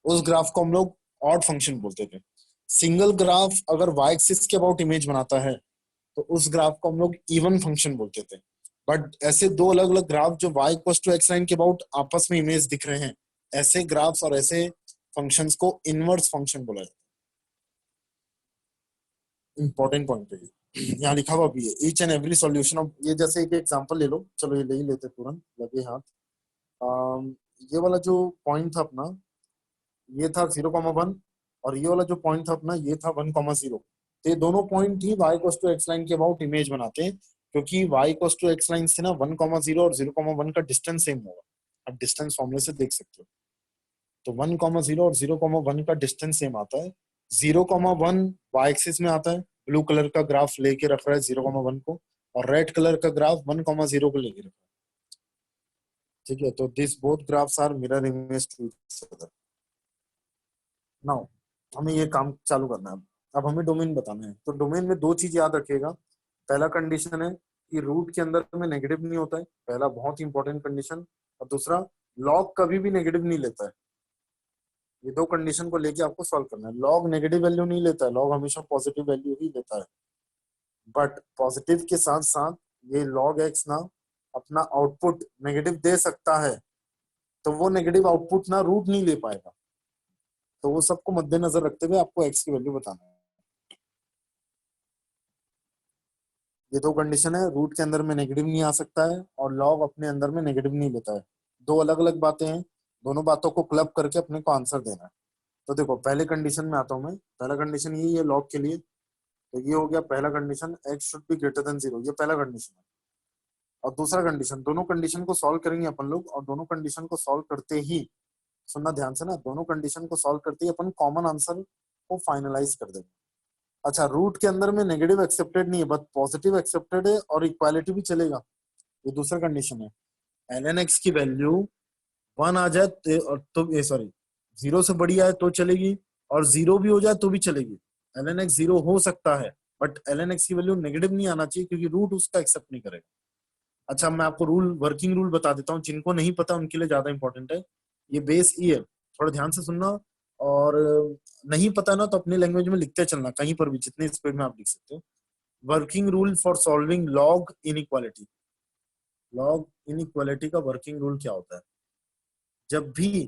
उस ग्राफ को हम लोग ऑड फंक्शन बोलते थे। सिंगल ग्राफ अगर वाई एक्सिस के अबाउट इमेज बनाता है तो उस ग्राफ को हम लोग इवन फंक्शन बोलते थे। बट ऐसे दो अलग अलग ग्राफ जो y equals to x line के अबाउट आपस में इमेज दिख रहे हैं, ऐसे ग्राफ्स और ऐसे फंक्शंस को इनवर्स फंक्शन बोला जाता है। इंपॉर्टेंट पॉइंट है ये, यहाँ लिखा हुआ भी है, each and every solution of, ये जैसे एक एग्जांपल ले लो, चलो ये ले ही लेते तुरंत, लगे हाथ। ये वाला जो पॉइंट था अपना, ये था 0,1, और ये वाला जो पॉइंट था अपना, ये था 1,0। तो ये दोनों पॉइंट ही y equals to x line के अबाउट इमेज बनाते हैं, क्योंकि y equals to x line से ना 1,0 और 0,1 का डिस्टेंस सेम होगा। आप डिस्टेंस फॉर्मूले से देख सकते हो। तो 1,0 और 0,1 का डिस्टेंस सेम आता है। 0,1 y एक्सिस में आता है, ब्लू कलर का ग्राफ लेके रख रहा है 0,1 को, और रेड कलर का ग्राफ 1,0 को लेके रख रहा है। ठीक है, तो this both graphs are mirror image to each other. Now हमें ये काम चालू करना है। अब हमें डोमेन बताना है। तो डोमेन में दो चीज याद रखिएगा। पहला कंडीशन है कि रूट के अंदर में नेगेटिव नहीं होता है, पहला बहुत ही इंपॉर्टेंट कंडीशन। और दूसरा, लॉग कभी भी नेगेटिव नहीं लेता है। ये दो कंडीशन को लेके आपको सॉल्व करना है। लॉग नेगेटिव वैल्यू नहीं लेता है, लॉग हमेशा पॉजिटिव वैल्यू ही लेता है। बट पॉजिटिव के साथ साथ ये लॉग एक्स ना अपना आउटपुट नेगेटिव दे सकता है, तो वो नेगेटिव आउटपुट ना रूट नहीं ले पाएगा। तो वो सबको मद्देनजर रखते हुए आपको एक्स की वैल्यू बताना है। ये दो कंडीशन है, रूट के अंदर में नेगेटिव नहीं आ सकता है और लॉग अपने अंदर में नेगेटिव नहीं लेता है। दो अलग अलग बातें हैं, दोनों बातों को क्लब करके अपने को आंसर देना है। तो देखो, पहले कंडीशन में आता हूं मैं। पहला कंडीशन यही है लॉग के लिए। तो ये हो गया पहला condition, x should be greater than 0, ये पहला कंडीशन है। और दूसरा कंडीशन, दोनों कंडीशन को सॉल्व करेंगे अपन लोग, और दोनों कंडीशन को सॉल्व करते ही, सुनना ध्यान से ना, दोनों कंडीशन को सॉल्व करते ही अपन कॉमन आंसर को फाइनलाइज कर देंगे। अच्छा, रूट के अंदर में नेगेटिव एक्सेप्टेड नहीं है, बट पॉजिटिव एक्सेप्टेड है, और इक्वालिटी भी चलेगा। ये दूसरा कंडीशन है। ln x की वैल्यू 1 आ जाए और तो सॉरी 0 से बड़ी आए तो चलेगी, और 0 भी हो जाए तो भी चलेगी। ln x 0 हो सकता है, बट ln x की वैल्यू नेगेटिव नहीं आना चाहिए, क्योंकि रूट उसका एक्सेप्ट नहीं करेगा। अच्छा, मैं आपको रूल, वर्किंग रूल बता देता हूँ, जिनको नहीं पता उनके लिए ज्यादा इंपॉर्टेंट है। ये बेस ई है, थोड़ा ध्यान से सुनना। और नहीं पता ना तो अपनी लैंग्वेज में लिखते चलना, कहीं पर भी जितनी स्पीड में आप लिख सकते हो। Working rule for solving log inequality. Log inequality का वर्किंग रूल क्या होता है? जब भी,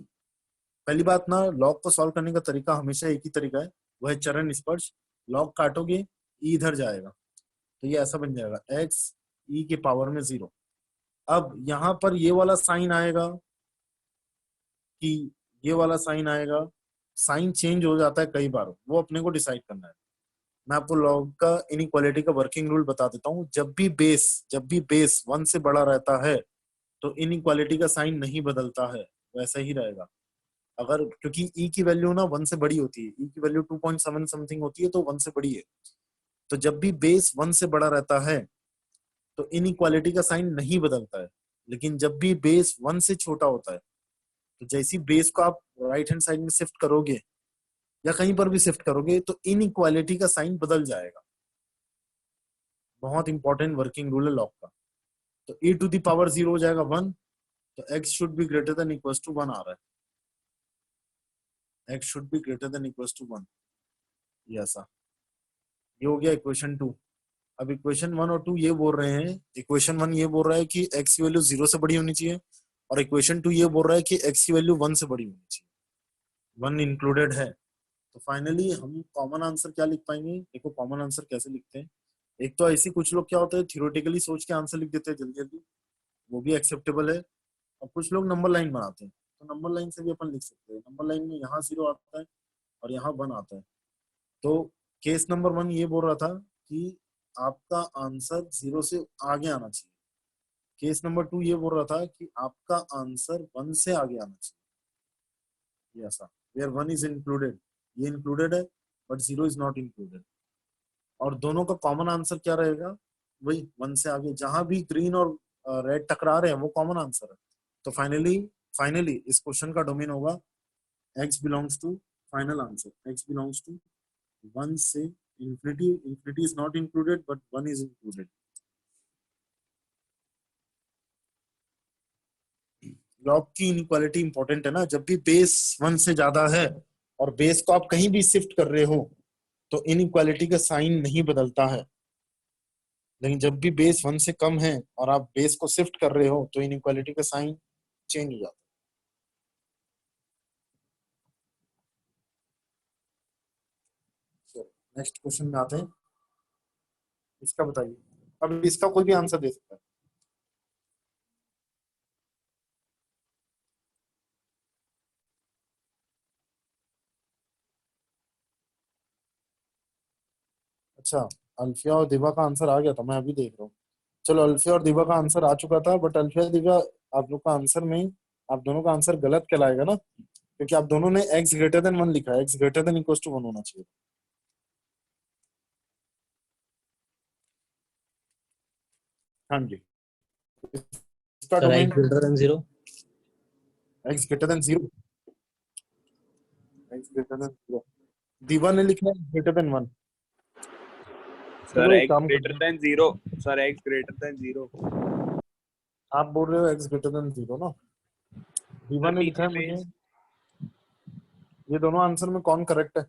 पहली बात ना, लॉग को सॉल्व करने का तरीका हमेशा एक ही तरीका है, वह है चरण स्पर्श। लॉग काटोगे, ई इधर जाएगा, तो ये ऐसा बन जाएगा एक्स ई के पावर में 0। अब यहाँ पर ये वाला साइन आएगा कि ये वाला साइन आएगा, साइन चेंज हो जाता है कई बार, वो अपने को डिसाइड करना है। मैं आपको लॉग का इनइक्वालिटी का वर्किंग रूल बता देता हूँ। जब भी बेस 1 से बड़ा रहता है तो इनइक्वालिटी का साइन नहीं बदलता है, वैसा ही रहेगा। अगर, क्योंकि ई की वैल्यू ना 1 से बड़ी होती है, ई की वैल्यू 2.7 समथिंग होती है, तो 1 से बड़ी है। तो जब भी बेस 1 से बड़ा रहता है तो इनइक्वालिटी का साइन नहीं बदलता है। लेकिन जब भी बेस 1 से छोटा होता है, तो जैसी बेस को आप राइट हैंड साइड में शिफ्ट करोगे या कहीं पर भी शिफ्ट करोगे, तो इनइक्वालिटी का साइन बदल जाएगा। बहुत इंपॉर्टेंट वर्किंग रूल है लॉग का। तो e टू द पावर 0 हो जाएगा 1, तो x should be greater than equals to 1 आ रहा है। x should be greater than equals to 1, ये ऐसा। ये हो गया इक्वेशन 2। अब इक्वेशन 1 और 2 ये बोल रहे हैं, इक्वेशन 1 ये बोल रहा है कि x की वैल्यू 0 से बड़ी होनी चाहिए, और इक्वेशन 2 ये बोल रहा है कि x की वैल्यू 1 से बड़ी होनी चाहिए, 1 इंक्लूडेड है। तो फाइनली हम कॉमन आंसर क्या लिख पाएंगे? देखो, कॉमन आंसर कैसे लिखते हैं। एक तो ऐसी कुछ लोग क्या होता है, थियोरेटिकली सोच के आंसर लिख देते हैं जल्दी जल्दी, वो भी एक्सेप्टेबल है। और कुछ लोग नंबर लाइन बनाते हैं, तो नंबर लाइन से भी अपन लिख सकते हैं। नंबर लाइन में यहाँ 0 आता है और यहाँ 1 आता है। तो केस नंबर 1 ये बोल रहा था कि आपका आंसर 0 से आगे आना चाहिए। केस नंबर 2 ये बोल रहा था कि आपका आंसर 1 से आगे आना चाहिए। ये ऐसा वेयर 1 इज इंक्लूडेड, ये इंक्लूडेड है बट 0 इज नॉट इंक्लूडेड। और दोनों का कॉमन आंसर क्या रहेगा, वही 1 से आगे। जहां भी ग्रीन और रेड टकरा रहे हैं वो कॉमन आंसर है। तो फाइनली इस क्वेश्चन का डोमेन होगा x belongs to, final answer x belongs to 1 से infinity. Infinity is not included but 1 is included. Log की इनइक्वालिटी इंपॉर्टेंट है ना, जब भी बेस 1 से ज्यादा है और बेस को आप कहीं भी शिफ्ट कर रहे हो तो इनइक्वालिटी का साइन नहीं बदलता है। लेकिन जब भी बेस 1 से कम है और आप बेस को शिफ्ट कर रहे हो तो इनइक्वालिटी का साइन चेंज हो जाता है। नेक्स्ट क्वेश्चन में आते हैं। इसका बताइए, अब इसका कोई भी आंसर दे सकता है। अच्छा, अल्फिया और दिवा का आंसर आ गया था, मैं अभी देख रहा हूँ। चलो, अल्फिया और दिवा का आंसर आ चुका था, बट अल्फिया दिवा आप लोग का आंसर में आप दोनों का आंसर गलत कहलाएगा ना, क्योंकि आप दोनों ने x ग्रेटर देन 1 लिखा है। x greater than equal to 1 होना चाहिए। हाँ जी, इसका sir domain x greater than 0। x greater than 0। x greater than 0 दिवा ने लिखा है ग्रेटर देन 1। सर चलो एक x काम greater करते हैं, than 0, sir x greater than 0। आप बोल रहे हो x ग्रेटर देन 0 ना, दिवा सर ने लिखा पीछे है मुझे। पेज, ये दोनों आंसर में कौन करेक्ट है?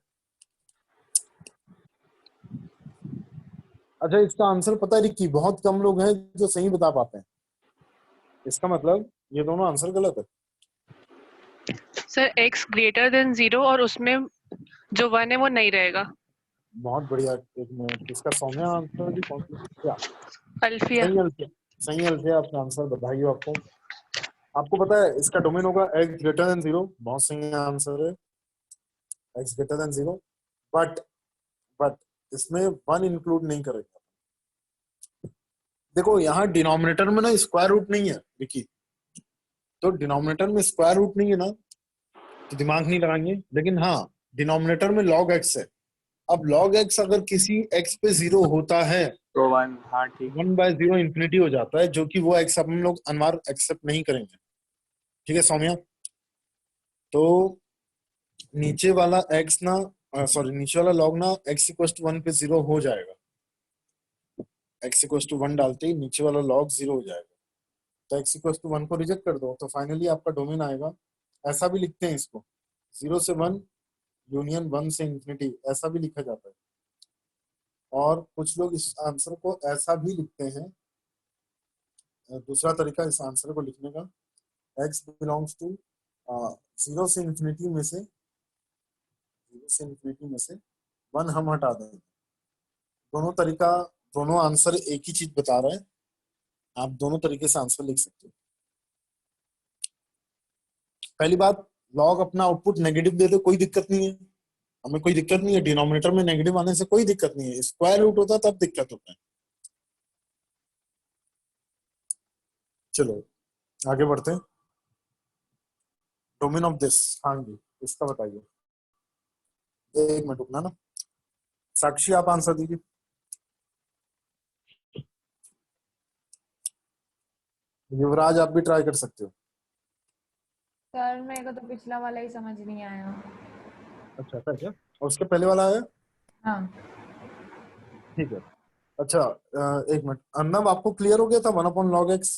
अच्छा, इसका आंसर पता है रिक्की, बहुत कम लोग हैं जो सही बता पाते हैं। इसका मतलब ये दोनों आंसर गलत है। सर x ग्रेटर देन 0 और उसमें जो 1 है वो नहीं रहेगा। बहुत बढ़िया। एक मिनट, इसका सौम्या आंसर भी कौन सी क्या? अल्फिया। सही अल्फिया, सही अल्फिया, आपका आंसर बधाई हो आपको। आपको पता है इसका डोमेन होगा x ग्रेटर देन 0। बहुत सही आंसर है, x greater than 0। But but इसमें 1 इंक्लूड नहीं करेगा। देखो यहाँ डिनोमिनेटर में ना स्क्वायर रूट नहीं है विकी, तो डिनोमिनेटर में स्क्वायर रूट नहीं है ना, तो दिमाग नहीं लगाएंगे। लेकिन हाँ, डिनोमिनेटर में log x है। अब log x अगर किसी x पे 0 होता है तो 1, हाँ ठीक। 1/0 इंफिनिटी हो जाता है, जो कि वो x अब हम लोग अनवार एक्सेप्ट नहीं करेंगे। ठीक है सौम्या, तो नीचे वाला x ना, सॉरी, नीचे वाला log ना x इक्वल टू 1 पे 0 हो जाएगा। x इक्वल टू 1 डालते ही नीचे वाला log 0 हो जाएगा। तो x इक्वल टू 1 को रिजेक्ट कर दो, तो फाइनली आपका डोमेन आएगा। ऐसा भी लिखते हैं इसको, 0 से 1 यूनियन 1 से इंफिनिटी, ऐसा भी लिखा जाता है। और कुछ लोग इस आंसर को ऐसा भी लिखते हैं, दूसरा तरीका इस आंसर को लिखने का, x बिलोंग्स टू 0 से इंफिनिटी में से 1 हम हटा दें। दोनों तरीका, दोनों आंसर एक ही चीज बता रहे हैं। आप दोनों तरीके से आंसर लिख सकते हो। पहली बात, लॉग अपना आउटपुट नेगेटिव दे दो, कोई दिक्कत नहीं है, हमें कोई दिक्कत नहीं है। डिनोमिनेटर में नेगेटिव आने से कोई दिक्कत नहीं है, स्क्वायर रूट होता तब दिक्कत होता है। चलो आगे बढ़ते हैं। डोमेन ऑफ दिस, हाँ जी, इसका बताइए। एक मिनट रुकना ना, साक्षी आप आंसर दीजिए। युवराज आप भी ट्राई कर सकते हो। सर मेरे को तो पिछला वाला ही समझ नहीं आया। अच्छा, ऐसा है क्या? और उसके पहले वाला आया? हाँ। ठीक है। अच्छा, एक मिनट, अर्नब आपको क्लियर हो गया था 1/log x?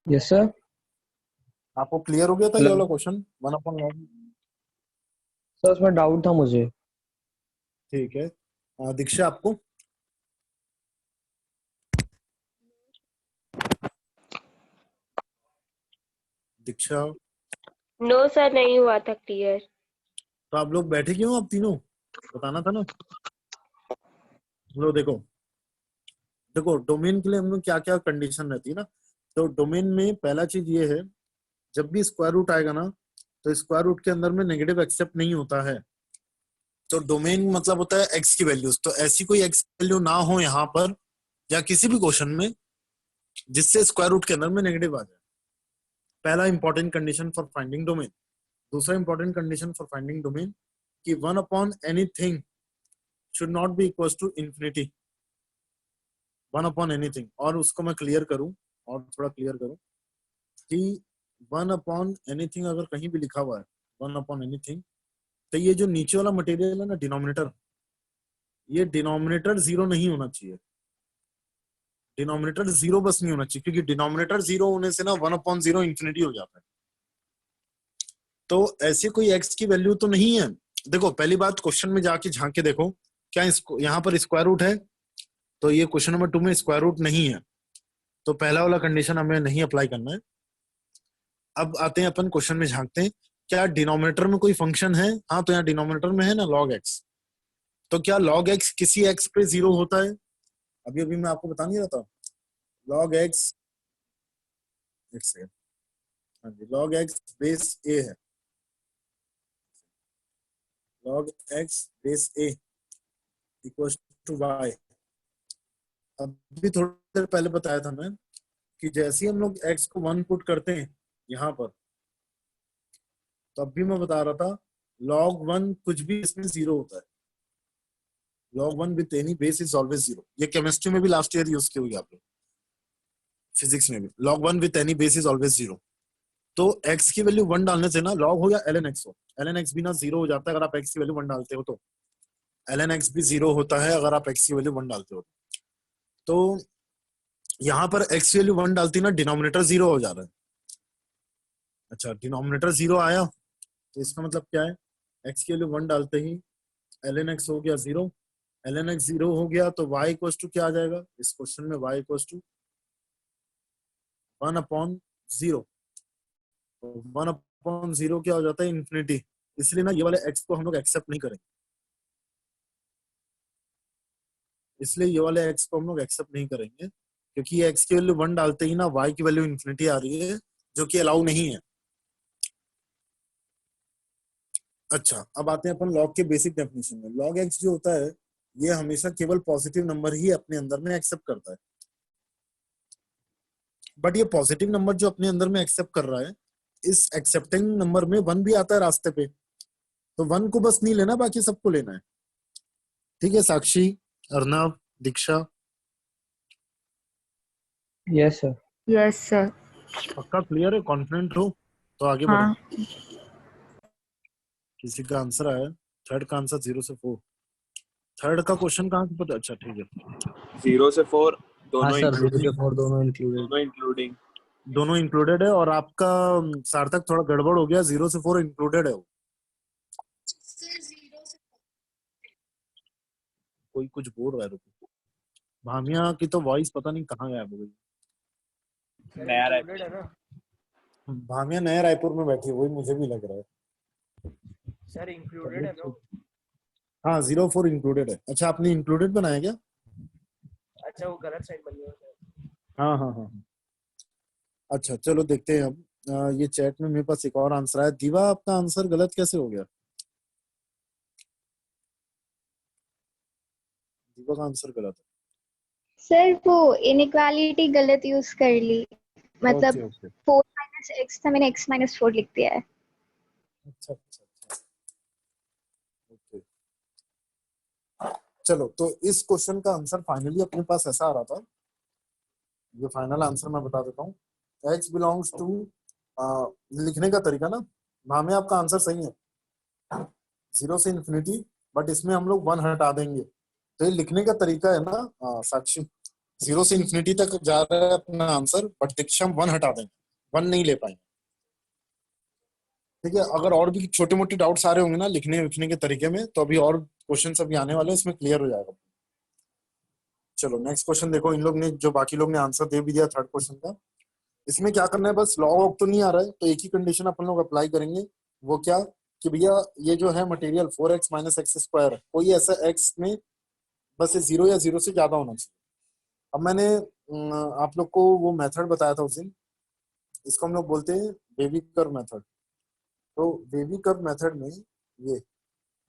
Yes sir. आपको क्लियर हो गया था ये हेलो वाला क्वेश्चन 1/log? सर उसमें डाउट था मुझे। ठीक है। दीक्षा आपको? दीक्षा, नो सर, नहीं हुआ था क्लियर। तो आप लोग बैठे क्यों, आप तीनों बताना था ना। लो देखो, देखो डोमेन के लिए हम लोग क्या क्या कंडीशन रहती है ना। तो डोमेन में पहला चीज ये है जब भी स्क्वायर रूट आएगा ना, तो स्क्वायर रूट के अंदर में नेगेटिव एक्सेप्ट नहीं होता है। तो डोमेन मतलब होता है एक्स की वैल्यूज। तो ऐसी कोई एक्स वैल्यू ना हो यहाँ पर या किसी भी क्वेश्चन में जिससे स्क्वायर रूट के अंदर में नेगेटिव आ जाए। पहला important condition for finding domain. दूसरा important condition for finding domain कि 1 upon anything should not be equal to infinity. 1 upon anything, और उसको मैं क्लियर करूं और थोड़ा क्लियर करूं कि 1 अपॉन एनीथिंग अगर कहीं भी लिखा हुआ है 1 अपॉन एनीथिंग, तो ये जो नीचे वाला मटेरियल है ना डिनोमिनेटर, ये डिनोमिनेटर जीरो नहीं होना चाहिए। डिनोमिनेटर जीरो बस नहीं होना चाहिए, क्योंकि डिनोमिनेटर जीरो होने से ना 1 अपॉन जीरो इंफिनिटी हो जाता है। तो ऐसे कोई एक्स की वैल्यू तो नहीं है। देखो पहली बात, क्वेश्चन में जाके झांक के देखो क्या यहाँ पर स्क्वायर रूट है, तो ये क्वेश्चन नंबर 2 में स्क्वायर रूट नहीं है, तो पहला वाला कंडीशन हमें नहीं अप्लाई करना है। अब आते हैं अपन क्वेश्चन में झांकते हैं, क्या डिनोमिनेटर में कोई फंक्शन है? हाँ, तो यहाँ डिनोमिनेटर में है ना लॉग एक्स। तो क्या लॉग एक्स किसी एक्स पे जीरो होता है? अभी अभी मैं आपको बता नहीं रहा था, लॉग एक्स, एक सेकंड, हाँ जी, लॉग एक्स बेस ए है, log x बेस a इक्वल्स टू y। अभी थोड़ी देर पहले बताया था मैं कि जैसे ही हम लोग x को 1 पुट करते हैं यहाँ पर, तो अभी मैं बता रहा था log 1 कुछ भी इसमें जीरो होता है। log 1 with any base is always zero. ये केमिस्ट्री में भी लास्ट ईयर यूज की हुई आप लोग, फिजिक्स में भी log 1 with any base is always zero. तो x की वैल्यू 1 डालने से ना log हो या ln x हो, ln x भी ना जीरो हो जाता है अगर आप x की वैल्यू 1 डालते हो, तो ln x भी जीरो होता है अगर आप x की वैल्यू 1 डालते हो। तो यहाँ पर x की वैल्यू 1 डालती ना, डिनोमिनेटर जीरो हो जा रहा है। अच्छा, डिनोमिनेटर जीरो आया तो इसका मतलब क्या है, x की वैल्यू 1 डालते ही ln x हो गया जीरो। ln x जीरो हो गया तो y इक्वल्स टू क्या आ जाएगा इस क्वेश्चन में, y equals to 1 upon zero. 1 upon zero क्या हो जाता है, इंफिनिटी। इसलिए ना ये वाले x को हम लोग एक्सेप्ट नहीं करेंगे, इसलिए ये वाले x को हम लोग एक्सेप्ट नहीं करेंगे, क्योंकि ये x की वैल्यू 1 डालते ही ना y की वैल्यू इंफिनिटी आ रही है, जो कि अलाउ नहीं है। अच्छा, अब आते हैं अपन लॉग के बेसिक डेफिनेशन में। लॉग x जो होता है ये हमेशा केवल पॉजिटिव नंबर ही अपने अंदर में एक्सेप्ट करता है। बट ये पॉजिटिव नंबर जो अपने अंदर में एक्सेप्ट कर रहा है, इस एक्सेप्टिंग नंबर में 1 भी आता है रास्ते पे, तो 1 को बस नहीं लेना, बाकी सबको लेना है। ठीक है Sakshi, Arnav, Diksha? Yes sir. Yes sir. पक्का क्लियर है, कॉन्फिडेंट हो? तो आगे बढ़ो। हाँ। किसी का आंसर आया, थर्ड का आंसर 0 से 4। थर्ड का क्वेश्चन कहाँ से पता? अच्छा ठीक है, 0 से 4 हाँ दोनों सर, 0 से इंक्लूडिंग, 4 दोनों इंक्लूडेड। दोनों इंक्लूडिंग। दोनों इंक्लूडेड है। और आपका सार्थक थोड़ा गड़बड़ हो गया, 0 से 4 इंक्लूडेड है वो। कोई कुछ बोल रहा है, रुको। भामिया की तो वॉइस पता नहीं कहाँ गायब हो गई। नया राइपुर है ना भामिया नया रायपुर में बैठी है, वही मुझे भी लग रहा है। सर, इंक्लूडेड है ना। हाँ, 0-4 इंक्लूडेड है। अच्छा, आपने इंक्लूडेड बनाया क्या? अच्छा, वो गलत साइड बन गया। हाँ हाँ हाँ। अच्छा चलो देखते हैं अब। ये चैट में मेरे पास एक और आंसर आया। दीवा, आपका आंसर गलत कैसे हो गया? दीवा का आंसर गलत है। सर वो इनइक्वालिटी गलत यूज कर ली, मतलब ओके। 4 माइनस एक्स था, मैंने x माइनस 4 लिख दिया है। अच्छा। ओके, चलो तो इस क्वेश्चन का आंसर फाइनली अपने पास ऐसा आ रहा था। ये फाइनल आंसर मैं बता देता हूँ। x बिलोंग्स टू, लिखने का तरीका ना, भामे आपका आंसर सही है 0 से इंफिनिटी, बट इसमें हम लोग 1 हटा देंगे। तो ये लिखने का तरीका है ना साक्षी, 0 से इंफिनिटी तक जा रहा है अपना आंसर, बट दीक्षा हम 1 हटा देंगे, 1 नहीं ले पाएंगे। ठीक है, अगर और भी छोटे मोटे डाउट्स आ रहे होंगे ना लिखने के तरीके में, तो अभी और क्वेश्चन अभी आने वाले हैं, इसमें क्लियर हो जाएगा। चलो नेक्स्ट क्वेश्चन देखो। इन लोग ने, जो बाकी लोग ने आंसर दे भी दिया थर्ड क्वेश्चन का। इसमें क्या करना है, बस लॉग तो नहीं आ रहा है, तो एक ही कंडीशन अपन लोग अप्लाई करेंगे। वो क्या कि भैया ये जो है material 4x minus x square, कोई ऐसा x में बस ये 0 या 0 से ज्यादा होना चाहिए। अब मैंने आप लोग को वो मेथड बताया था उस दिन, इसको हम लोग बोलते हैं वेवी कर्व मेथड। तो वेवी कर्व मेथड में ये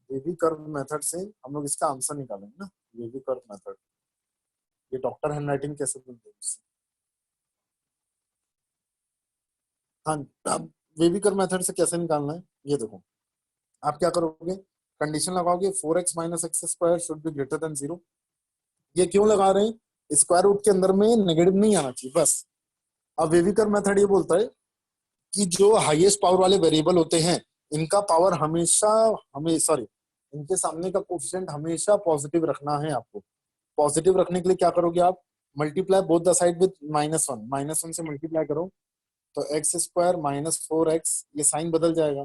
वेवी कर्व मेथड से हम लोग इसका आंसर निकालेंगे ना, वेवी कर्व मेथड। ये डॉक्टर हैंडराइटिंग कैसे बनती है उससे। हाँ, अब वेवी कर्व मेथड से कैसे निकालना है ये देखो। आप क्या करोगे, कंडीशन लगाओगे 4x minus x square should be greater than 0। ये क्यों लगा रहे हैं, स्क्वायर रूट के अंदर में नेगेटिव नहीं आना चाहिए बस। अब वेवी कर्व मेथड ये बोलता है कि जो हाईएस्ट पावर वाले वेरिएबल होते हैं इनका पावर हमेशा इनके सामने का कोफिशिएंट हमेशा पॉजिटिव रखना है आपको। पॉजिटिव रखने के लिए क्या करोगे आप, multiply both the side with -1, -1 से मल्टीप्लाई करो तो एक्स स्क्वायर माइनस 4x, ये साइन बदल जाएगा,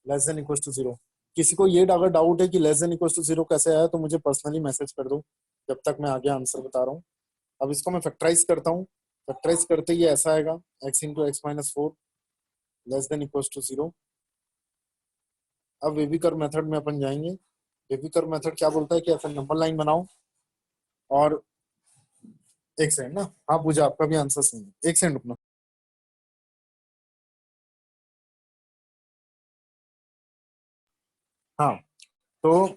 लेस देन इक्वल टू 0। किसी को ये अगर डाउट है कि लेस देन इक्वल टू 0 कैसे आया तो मुझे पर्सनली मैसेज कर दो, जब तक मैं आगे आंसर बता रहा हूँ। अब इसको मैं फैक्टराइज करता हूँ, फैक्टराइज करते ही ऐसा आएगा x into x minus 4 less than equal to 0। अब वेवी कर्व मेथड में अपन जाएंगे। वेवी कर्व मेथड क्या बोलता है कि ऐसा नंबर लाइन बनाओ और एक सेकंड ना, हाँ पूजा आपका भी आंसर सही है, एक सेकंड रुकना। हाँ तो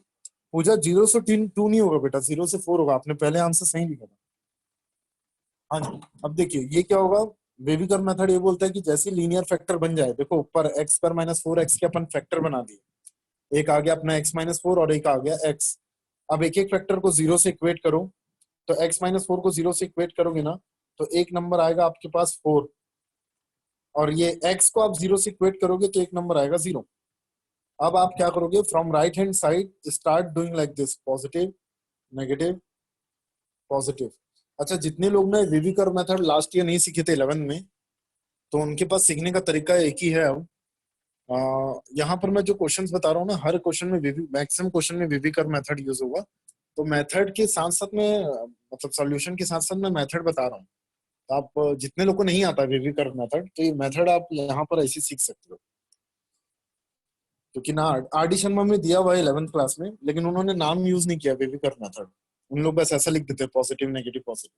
पूजा 0 से 2 नहीं होगा बेटा, 0 से 4 होगा, आपने पहले आंसर सही लिखा था। हाँ जी, अब देखिए ये क्या होगा, वेवी कर्व मेथड ये बोलता है कि जैसे लीनियर फैक्टर बन जाए, देखो ऊपर एक्स स्क्वायर माइनस 4x के अपन फैक्टर बना दिए, एक आ गया अपना x माइनस 4 और एक आ गया x। अब एक एक फैक्टर को 0 से इक्वेट करो, तो x माइनस 4 को 0 से इक्वेट करोगे ना तो एक नंबर आएगा आपके पास 4, और ये x को आप 0 से इक्वेट करोगे तो एक नंबर आएगा 0। अब आप क्या करोगे, from right hand side start doing like this, positive negative positive. अच्छा, जितने लोग ने wavy curve method last year नहीं सीखे थे 11 में, तो उनके पास सीखने का तरीका एक ही है। अब यहाँ पर मैं जो क्वेश्चंस बता रहा हूँ ना, हर क्वेश्चन में मैक्सिमम क्वेश्चन में वेवी कर्व मेथड यूज होगा। तो मेथड के साथ साथ में मतलब सॉल्यूशन के साथ साथ मैं मेथड बता रहा हूँ। तो आप जितने लोग को नहीं आता वेवी कर्व मेथड, तो ये मेथड आप यहाँ पर ऐसे सीख सकते हो। क्योंकि ना आर डी शर्मा में दिया हुआ है 11th क्लास में, लेकिन उन्होंने नाम यूज नहीं किया वेवी कर्व मेथड, उन लोग बस ऐसा लिख देते पॉजिटिव नेगेटिव पॉजिटिव।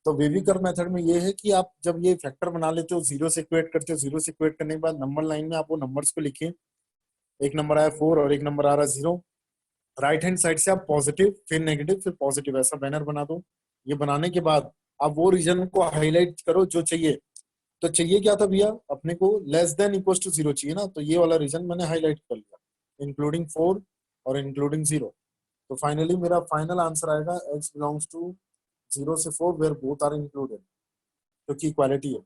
तो वेवी कर्व मेथड में ये है कि आप जब ये फैक्टर बना लेते हो, 0 से इक्वेट करते हो, 0 से इक्वेट करने के बाद नंबर लाइन में आप वो नंबर्स को लिखिए, एक नंबर आया 4 और एक नंबर आ रहा 0। राइट हैंड साइड से आप पॉजिटिव फिर नेगेटिव फिर पॉजिटिव ऐसा बैनर बना दो। ये बनाने के बाद आप वो रीजन को हाईलाइट करो जो चाहिए। तो चाहिए क्या था भैया, अपने को लेस देन इक्वल टू 0 चाहिए ना, तो ये वाला रीजन मैंने हाईलाइट कर लिया, इंक्लूडिंग 4 और इंक्लूडिंग 0। तो फाइनली मेरा फाइनल आंसर आएगा x बिलोंग्स टू 0 से 4 वेयर बोथ आर इंक्लूडेड, क्योंकि इक्वालिटी है।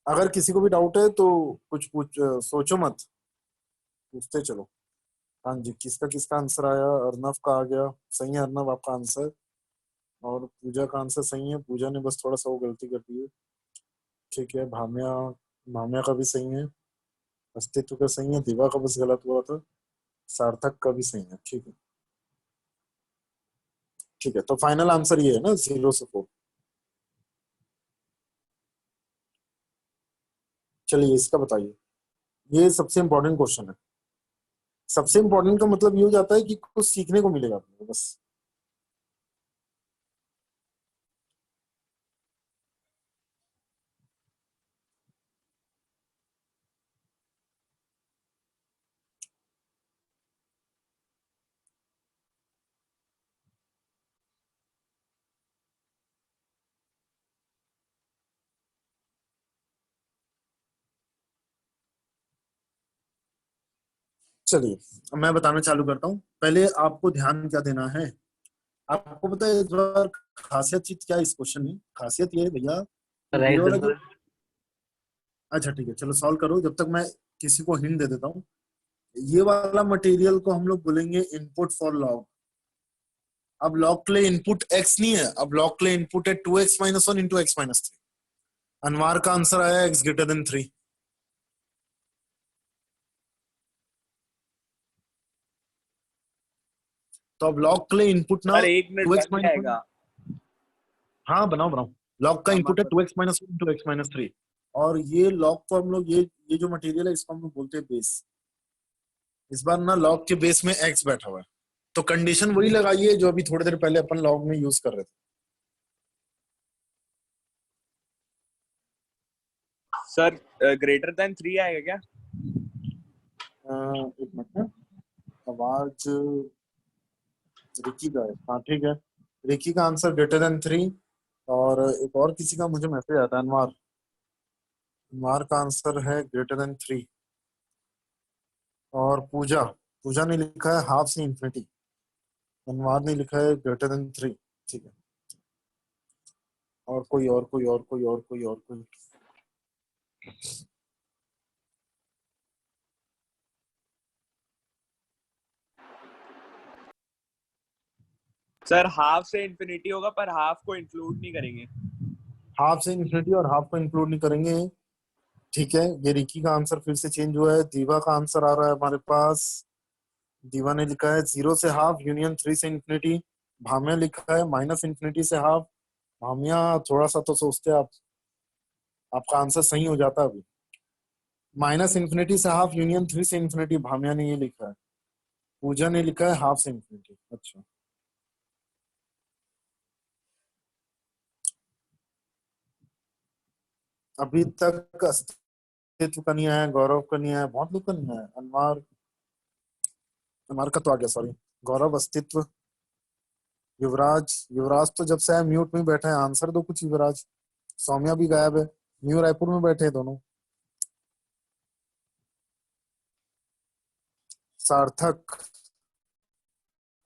अगर किसी को भी डाउट है तो कुछ सोचो मत, पूछते चलो। हाँ जी, किसका किसका आंसर आया, अर्नव का आ गया, सही है अर्नव आपका आंसर, और पूजा का आंसर सही है, पूजा ने बस थोड़ा सा वो गलती कर दी है। ठीक है, भामिया का भी सही है, अस्तित्व का सही है, दिवा का बस गलत हुआ था, सार्थक का भी सही है। ठीक है ठीक है, तो फाइनल आंसर ये है ना 0 से 4। चलिए इसका बताइए, ये सबसे इंपॉर्टेंट क्वेश्चन है। सबसे इंपॉर्टेंट का मतलब ये हो जाता है कि कुछ सीखने को मिलेगा आपको बस। चलिए अब मैं बताना चालू करता हूँ। पहले आपको ध्यान क्या देना है, आपको पता है इस बार खासियत चीज क्या है इस क्वेश्चन में, खासियत ये है भैया, ये वाला जो, अच्छा ठीक है चलो सॉल्व करो, जब तक मैं किसी को हिंट दे देता हूँ। ये वाला मटेरियल को हम लोग बोलेंगे इनपुट फॉर लॉग। अब लॉग के लिए इनपुट x नहीं है, अब लॉग के लिए इनपुट है 2x minus 1 into x minus 3। अनवार का आंसर आया x ग्रेटर देन 3। तो अब लॉग के लिए इनपुट ना 2x माइनस 1, हाँ बनाओ बनाओ, लॉग का इनपुट है 2x minus 1 into x minus 3, और ये लॉग को हम लोग ये जो मटेरियल है इसको हम लोग बोलते हैं बेस। इस बार ना लॉग के बेस में x बैठा हुआ है, तो कंडीशन वही लगाइए जो अभी थोड़ी देर पहले अपन लॉग में यूज कर रहे थे। सर ग्रेटर देन 3 आएगा क्या? एक मिनट ना, आवाज रिकी का है। हाँ ठीक है, रिकी का आंसर ग्रेटर देन 3। और एक और किसी का मुझे मैसेज आता है, अनवार, अनवार का आंसर है ग्रेटर देन 3। और पूजा, पूजा ने लिखा है हाफ से इंफिनिटी। अनवार ने लिखा है ग्रेटर देन 3। ठीक है, और कोई और कोई और कोई और कोई और कोई सर हाफ से इंफिनिटी होगा पर हाफ को इंक्लूड नहीं करेंगे। हाफ से इंफिनिटी और हाफ को इंक्लूड नहीं करेंगे। ठीक है, ये रिकी का आंसर फिर से चेंज हुआ है। दीवा का आंसर आ रहा है हमारे पास। दीवा ने लिखा है 0 से हाफ यूनियन 3 से इंफिनिटी। भामिया लिखा है माइनस इंफिनिटी से हाफ। भामिया थोड़ा सा तो सोचते आप, आपका आंसर सही हो जाता अभी। माइनस इंफिनिटी से हाफ यूनियन 3 से इंफिनिटी, भामिया ने ये लिखा है। पूजा ने लिखा है हाफ से इंफिनिटी। अच्छा, अभी तक अस्तित्व का नहीं आया, गौरव का नहीं आया, बहुत लोग का नहीं आया। अनवार, अनवार का तो आ गया, सॉरी। गौरव, अस्तित्व, युवराज, युवराज तो जब से आया म्यूट में बैठा है। आंसर दो कुछ युवराज। सौम्या भी गायब है, न्यू रायपुर में बैठे हैं दोनों। सार्थक,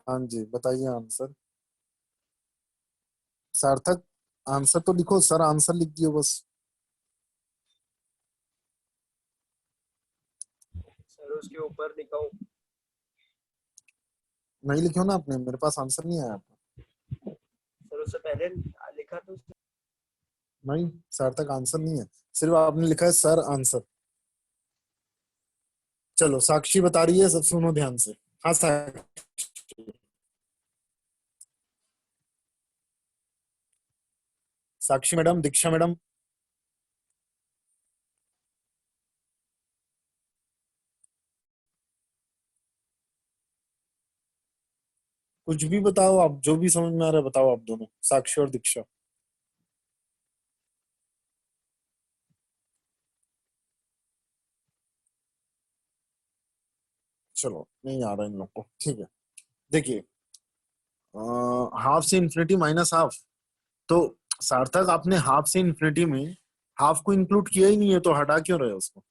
हाँ जी बताइए आंसर। सार्थक आंसर तो लिखो सर, आंसर लिख दियो बस। सर उसके ऊपर लिखा हूँ। नहीं लिखो ना आपने, मेरे पास आंसर नहीं आया आपका। सर उससे पहले लिखा तो नहीं, सार्थक आंसर नहीं है, सिर्फ आपने लिखा है सर आंसर। चलो साक्षी बता रही है, सब सुनो ध्यान से। हाँ साक्षी, साक्षी मैडम, दीक्षा मैडम, कुछ भी बताओ आप, जो भी समझ में आ रहा है बताओ आप दोनों, साक्षी और दीक्षा। चलो नहीं आ रहा इन लोग को, ठीक है। देखिए, हाफ से इंफिनिटी माइनस हाफ, तो सार्थक आपने हाफ से इंफिनिटी में हाफ को इंक्लूड किया ही नहीं है, तो हटा क्यों रहे उसको?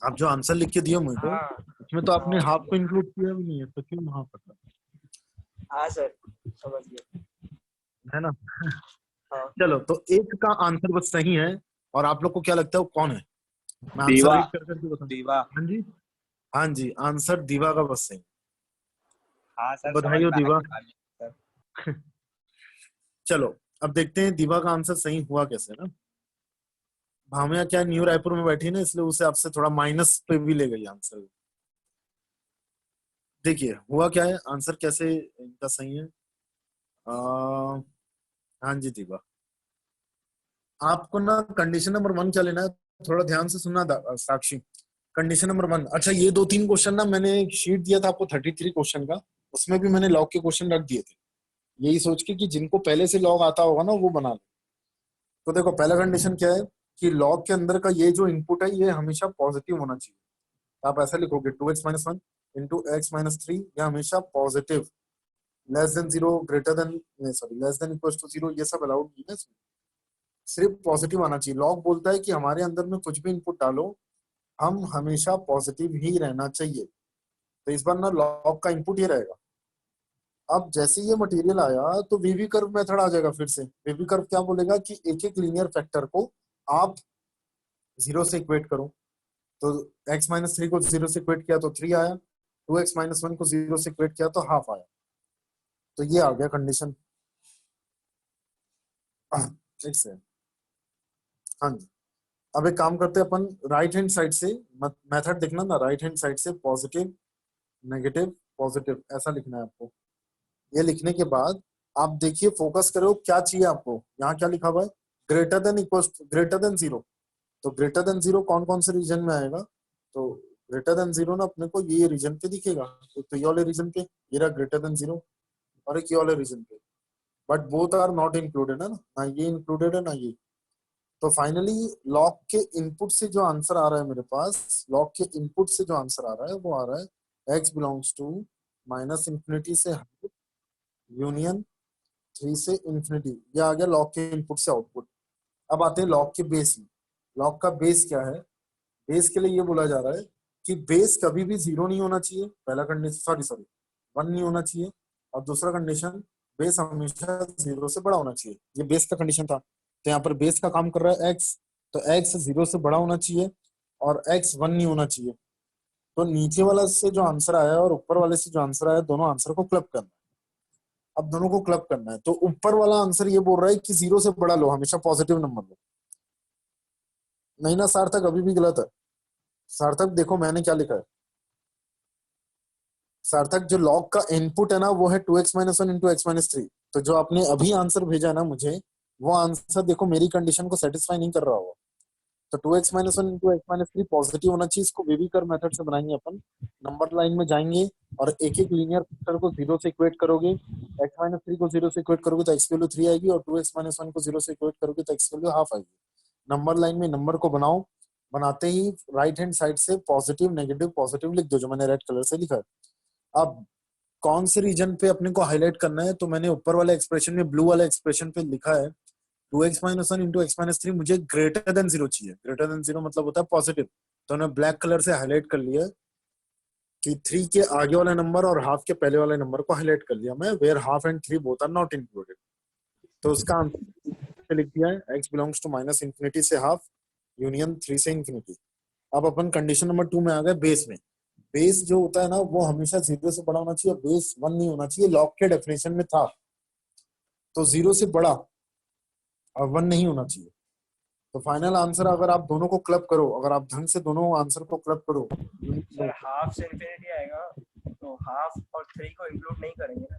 आप जो आंसर लिख के दिए मेरे को, हाँ उसमें तो आपने हाफ को इंक्लूड किया भी नहीं है, तो क्यों हाफ हटा? हाँ सर समझ गया। है ना? हाँ चलो, तो एक का आंसर बस सही है। और आप लोग को क्या लगता है वो कौन है? मैं आंसर दीवा, रीड कर करके बताऊं। दीवा। हाँ जी, हाँ जी, आंसर दीवा का बस सही। हाँ सर, बधाई हो समझ में दीवा। आ गया सर। चलो अब देखते हैं दीवा का आंसर सही हुआ कैसे ना। भामिया क्या न्यू रायपुर में बैठी है ना, इसलिए उसे आपसे थोड़ा माइनस पे भी ले गई आंसर। देखिए हुआ क्या है, आंसर कैसे इनका सही है। हाँ जी दीवा, आपको ना कंडीशन नंबर 1 क्या लेना है, थोड़ा ध्यान से सुनना साक्षी। कंडीशन नंबर 1, अच्छा ये 2-3 क्वेश्चन ना मैंने एक शीट दिया था आपको 33 क्वेश्चन का, उसमें भी मैंने लॉग के क्वेश्चन रख दिए थे, यही सोच के कि जिनको पहले से लॉग आता होगा ना वो बना ले। तो देखो पहला कंडीशन क्या है कि लॉग के अंदर का ये जो इनपुट है ये हमेशा पॉजिटिव होना चाहिए। आप ऐसा लिखोगे 2x-1 इंटू x-3, यह हमेशा positive, less than 0, greater than, sorry less than equal to 0, ये सब अलाउड नहीं है। सिर्फ पॉजिटिव आना चाहिए। लॉग बोलता है कि हमारे अंदर में कुछ भी इनपुट डालो, हम हमेशा पॉजिटिव ही रहना चाहिए। तो इस बार ना लॉग का इनपुट ये रहेगा। अब जैसे ये मटेरियल आया तो वीवी कर्व मेथड आ जाएगा फिर से। वीवी कर्व क्या बोलेगा कि एक एक लीनियर फैक्टर को आप 0 से इक्वेट करो। तो x-3 को 0 से इक्वेट किया तो 3 आया, 2x-1 को 0 से इक्वेट किया तो हाफ आया। तो ये आ गया कंडीशन। ठीक से, हाँ जी। अब एक काम करते हैं अपन, राइट हैंड साइड से मेथड देखना ना, राइट हैंड साइड से पॉजिटिव नेगेटिव पॉजिटिव ऐसा लिखना है आपको। ये लिखने के बाद आप देखिए, फोकस करो क्या चाहिए आपको। यहाँ क्या लिखा हुआ है, greater than equal greater than 0। तो ग्रेटर देन 0 कौन कौन से रीजन में आएगा? तो ग्रेटर देन 0 ना अपने को ये रीजन पे दिखेगा, एक तो ये वाले रीजन पे, ये रहा ग्रेटर देन 0, और एक ये वाले रीजन पे। But both are not included है ना ये इंक्लूडेड है ना ये। तो फाइनली लॉग के इनपुट से जो आंसर आ रहा है मेरे पास, लॉग के इनपुट से जो आंसर आ रहा है वो आ रहा है x belongs to minus infinity से यूनियन 3 से इंफिनिटी। ये आ गया लॉग के इनपुट से आउटपुट। अब आते हैं लॉग के बेस में। लॉग का बेस क्या है? बेस के लिए ये बोला जा रहा है कि बेस कभी भी 0 नहीं होना चाहिए, पहला कंडीशन, सॉरी 1 नहीं होना चाहिए, और दूसरा कंडीशन बेस हमेशा 0 से बड़ा होना चाहिए। ये बेस का कंडीशन था। तो यहाँ पर बेस का काम कर रहा है x, तो x 0 से बड़ा होना चाहिए और x 1 नहीं होना चाहिए। तो नीचे वाला से जो आंसर आया और ऊपर वाले से जो आंसर आया, दोनों आंसर को क्लब करना है। अब दोनों को क्लब करना है, तो ऊपर वाला आंसर ये बोल रहा है कि 0 से बड़ा लो, हमेशा पॉजिटिव नंबर लो। नहीं ना सार्थक, अभी भी गलत है। सार्थक देखो मैंने क्या लिखा है। सार्थक जो लॉग का इनपुट है ना वो है 2x - 1 इंटू x - 3। तो जो आपने अभी आंसर भेजा है ना मुझे, वो आंसर देखो मेरी कंडीशन को सेटिस्फाई नहीं कर रहा होगा। तो 2x - 1 इंटू x - 3 पॉजिटिव होना चाहिए। इसको बेबीकर मेथड से बनाएंगे अपन। नंबर लाइन में जाएंगे और एक एक लीनियर फैक्टर को 0 से इक्वेट करोगे। x - 3 को 0 से इक्वेट करोगे तो x की वैल्यू 3 आएगी, और 2x - 1 को 0 से इक्वेट करोगे तो x की वैल्यू हाफ आएगी। नंबर लाइन में नंबर को बनाओ, बनाते ही राइट हैंड साइड से पॉजिटिव नेगेटिव पॉजिटिव लिख दो, जो मैंने रेड कलर से लिखा है। अब कौन से रीजन पे अपने को हाईलाइट करना है, तो मैंने ऊपर वाले एक्सप्रेशन में ब्लू वाले एक्सप्रेशन पे लिखा है 2x - 1 इंटू x - 3 मुझे ग्रेटर देन 0 चाहिए। ग्रेटर देन 0 मतलब होता है पॉजिटिव। तो मैंने ब्लैक कलर से हाईलाइट कर लिया कि 3 के आगे वाले नंबर और हाफ के पहले वाले नंबर को हाईलाइट कर लिया मैं, where half and 3 both are not included. तो उसका आंसर लिख दिया है x belongs to minus infinity से हाफ यूनियन 3 से इंफिनिटी। अब अपन कंडीशन नंबर 2 में आ गए बेस में। बेस जो होता है ना वो हमेशा 0 से बड़ा होना चाहिए, बेस 1 नहीं होना चाहिए। लॉग के डेफिनेशन में था तो 0 से बड़ा और 1 नहीं होना चाहिए। तो फाइनल आंसर अगर आप दोनों को क्लब करो, अगर आप ढंग से दोनों आंसर को क्लब करो, सर हाफ से इंफिनिटी आएगा, तो हाफ और 3 को इंक्लूड नहीं करेंगे ना।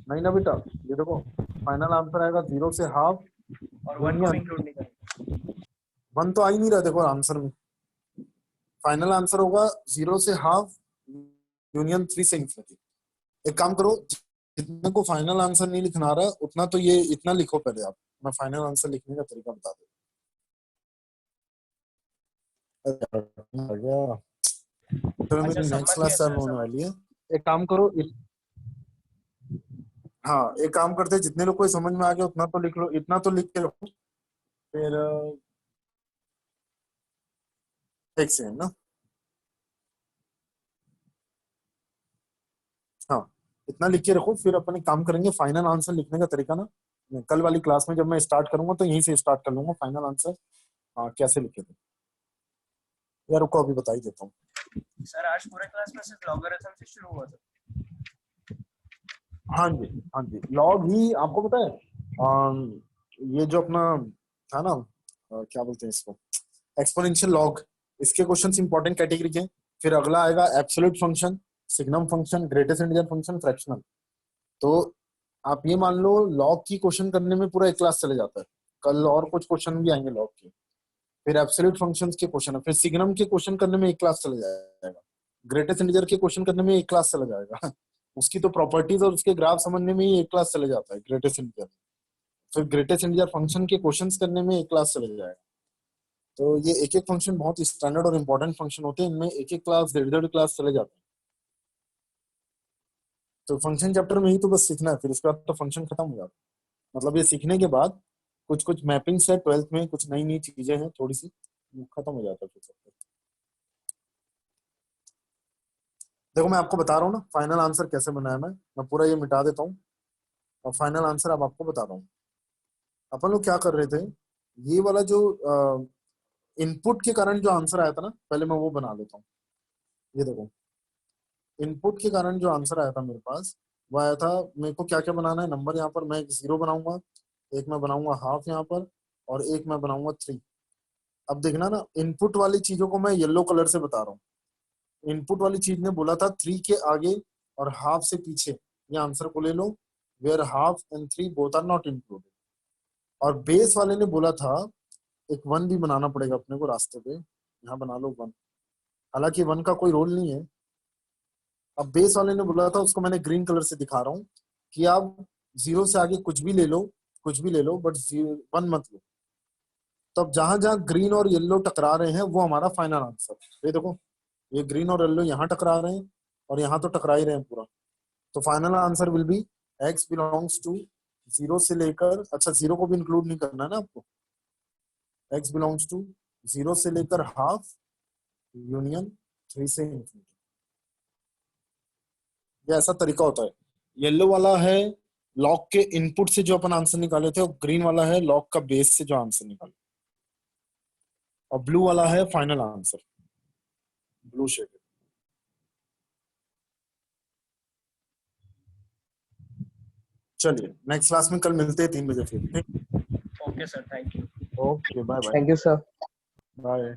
नहीं ना बेटा, ये देखो फाइनल आंसर आएगा 0 से हाफ और 1 को इंक्लूड नहीं करेंगे। 1 तो आ ही नहीं रहा देखो आंसर में। फाइनल आंसर होगा 0 से हाफ यूनियन 3 से इंफिनिटी। एक काम करो, जितने को फाइनल आंसर नहीं लिखना आ रहा उतना तो ये इतना लिखो पहले आप, मैं फाइनल आंसर लिखने का तरीका बता दूं। तो मेरी अच्छा, नेक्स्ट समझ क्लास गया चालू सर, होने समझ वाली है। एक काम करो, हाँ एक काम करते हैं, जितने लोग को समझ में आ गया उतना तो लिख लो, इतना तो लिख के रखो। फिर एक सेकंड ना, हाँ इतना लिख के रखो। फिर अपन एक काम करेंगे, फाइनल आंसर लिखने का तरीका ना कल वाली क्लास में जब मैं स्टार्ट करूंगा तो यहीं से स्टार्ट कर लूंगा फाइनल आंसर कैसे लिखे थे। यार रुको अभी बता ही देता हूँ। सर आज पूरे क्लास में सिर्फ लॉगरिथम से शुरू हुआ था। हाँ जी, हाँ जी, लॉग ही आपको पता है ये जो अपना था ना क्या बोलते हैं इसको, एक्सपोनेंशियल लॉग, इसके क्वेश्चंस इंपॉर्टेंट कैटेगरी के। फिर अगला आएगा absolute function, signum function, greatest integer function, fractional. तो आप ये मान लो लॉग की क्वेश्चन करने में पूरा एक क्लास चले जाता है। कल और कुछ क्वेश्चन भी आएंगे लॉग के, फिर एब्सोल्यूट फंक्शंस के क्वेश्चन है, फिर सिग्नम के क्वेश्चन करने में एक क्लास चला जाएगा, ग्रेटेस्ट इंटीजर के क्वेश्चन करने में एक क्लास चला जाएगा उसकी तो प्रॉपर्टीज और उसके ग्राफ समझने में ही एक क्लास चले जाता है ग्रेटेस्ट इंटीजर। फिर ग्रेटेस्ट इंटीजर फंक्शन के क्वेश्चंस करने में एक क्लास चले जाएगा। तो ये एक एक फंक्शन बहुत स्टैंडर्ड और इंपॉर्टेंट फंक्शन होते हैं, इनमें एक एक क्लास 1.5 क्लास चले जाते हैं। तो फंक्शन चैप्टर में ही तो बस सीखना है, फिर उसके बाद तो फंक्शन खत्म हो जाता है। मतलब ये सीखने के बाद कुछ कुछ मैपिंग्स है 12th में, कुछ नई नई चीजें हैं थोड़ी सी, खत्म हो जाता है फिर चैप्टर। देखो मैं आपको बता रहा हूँ ना फाइनल आंसर कैसे बनाया मैं पूरा ये मिटा देता हूँ और फाइनल आंसर अब आपको बता रहा हूँ। अपन लोग क्या कर रहे थे, ये वाला जो इनपुट के कारण जो आंसर आया था ना, पहले मैं वो बना लेता हूँ। ये देखो इनपुट के कारण जो आंसर आया था मेरे पास, वो आया था, मेरे को क्या क्या बनाना है नंबर, यहाँ पर मैं एक 0 बनाऊंगा, एक मैं बनाऊंगा हाफ यहाँ पर, और एक मैं बनाऊंगा 3। अब देखना ना, इनपुट वाली चीजों को मैं येलो कलर से बता रहा हूँ। इनपुट वाली चीज ने बोला था 3 के आगे और हाफ से पीछे, ये आंसर को ले लो, where half and 3 both are not included. और बेस वाले ने बोला था एक 1 भी बनाना पड़ेगा अपने को रास्ते पे, यहाँ बना लो 1, हालांकि 1 का कोई रोल नहीं है। अब बेस वाले ने बोला था, उसको मैंने ग्रीन कलर से दिखा रहा हूँ कि आप 0 से आगे कुछ भी ले लो, कुछ भी ले लो, बट 1 मत लो। तो अब जहां जहां ग्रीन और येलो टकरा रहे हैं वो हमारा फाइनल आंसर। ये देखो, ये ग्रीन और येलो यहाँ टकरा रहे हैं और यहाँ तो टकरा ही रहे हैं पूरा। तो final answer will be x belongs to 0 से लेकर, अच्छा 0 को भी इंक्लूड नहीं करना है ना आपको, x बिलोंग्स टू 0 से लेकर हाफ यूनियन 3 से इंफिनिटी। ये ऐसा तरीका होता है। येलो वाला है लॉग के इनपुट से जो अपन आंसर निकाले थे, और ग्रीन वाला है लॉग का बेस से जो आंसर निकाले, और ब्लू वाला है फाइनल आंसर, ब्लू शेड। चलिए नेक्स्ट क्लास में कल मिलते हैं 3 बजे फिर। Okay sir, thank you. Okay bye bye. Thank you sir. Bye.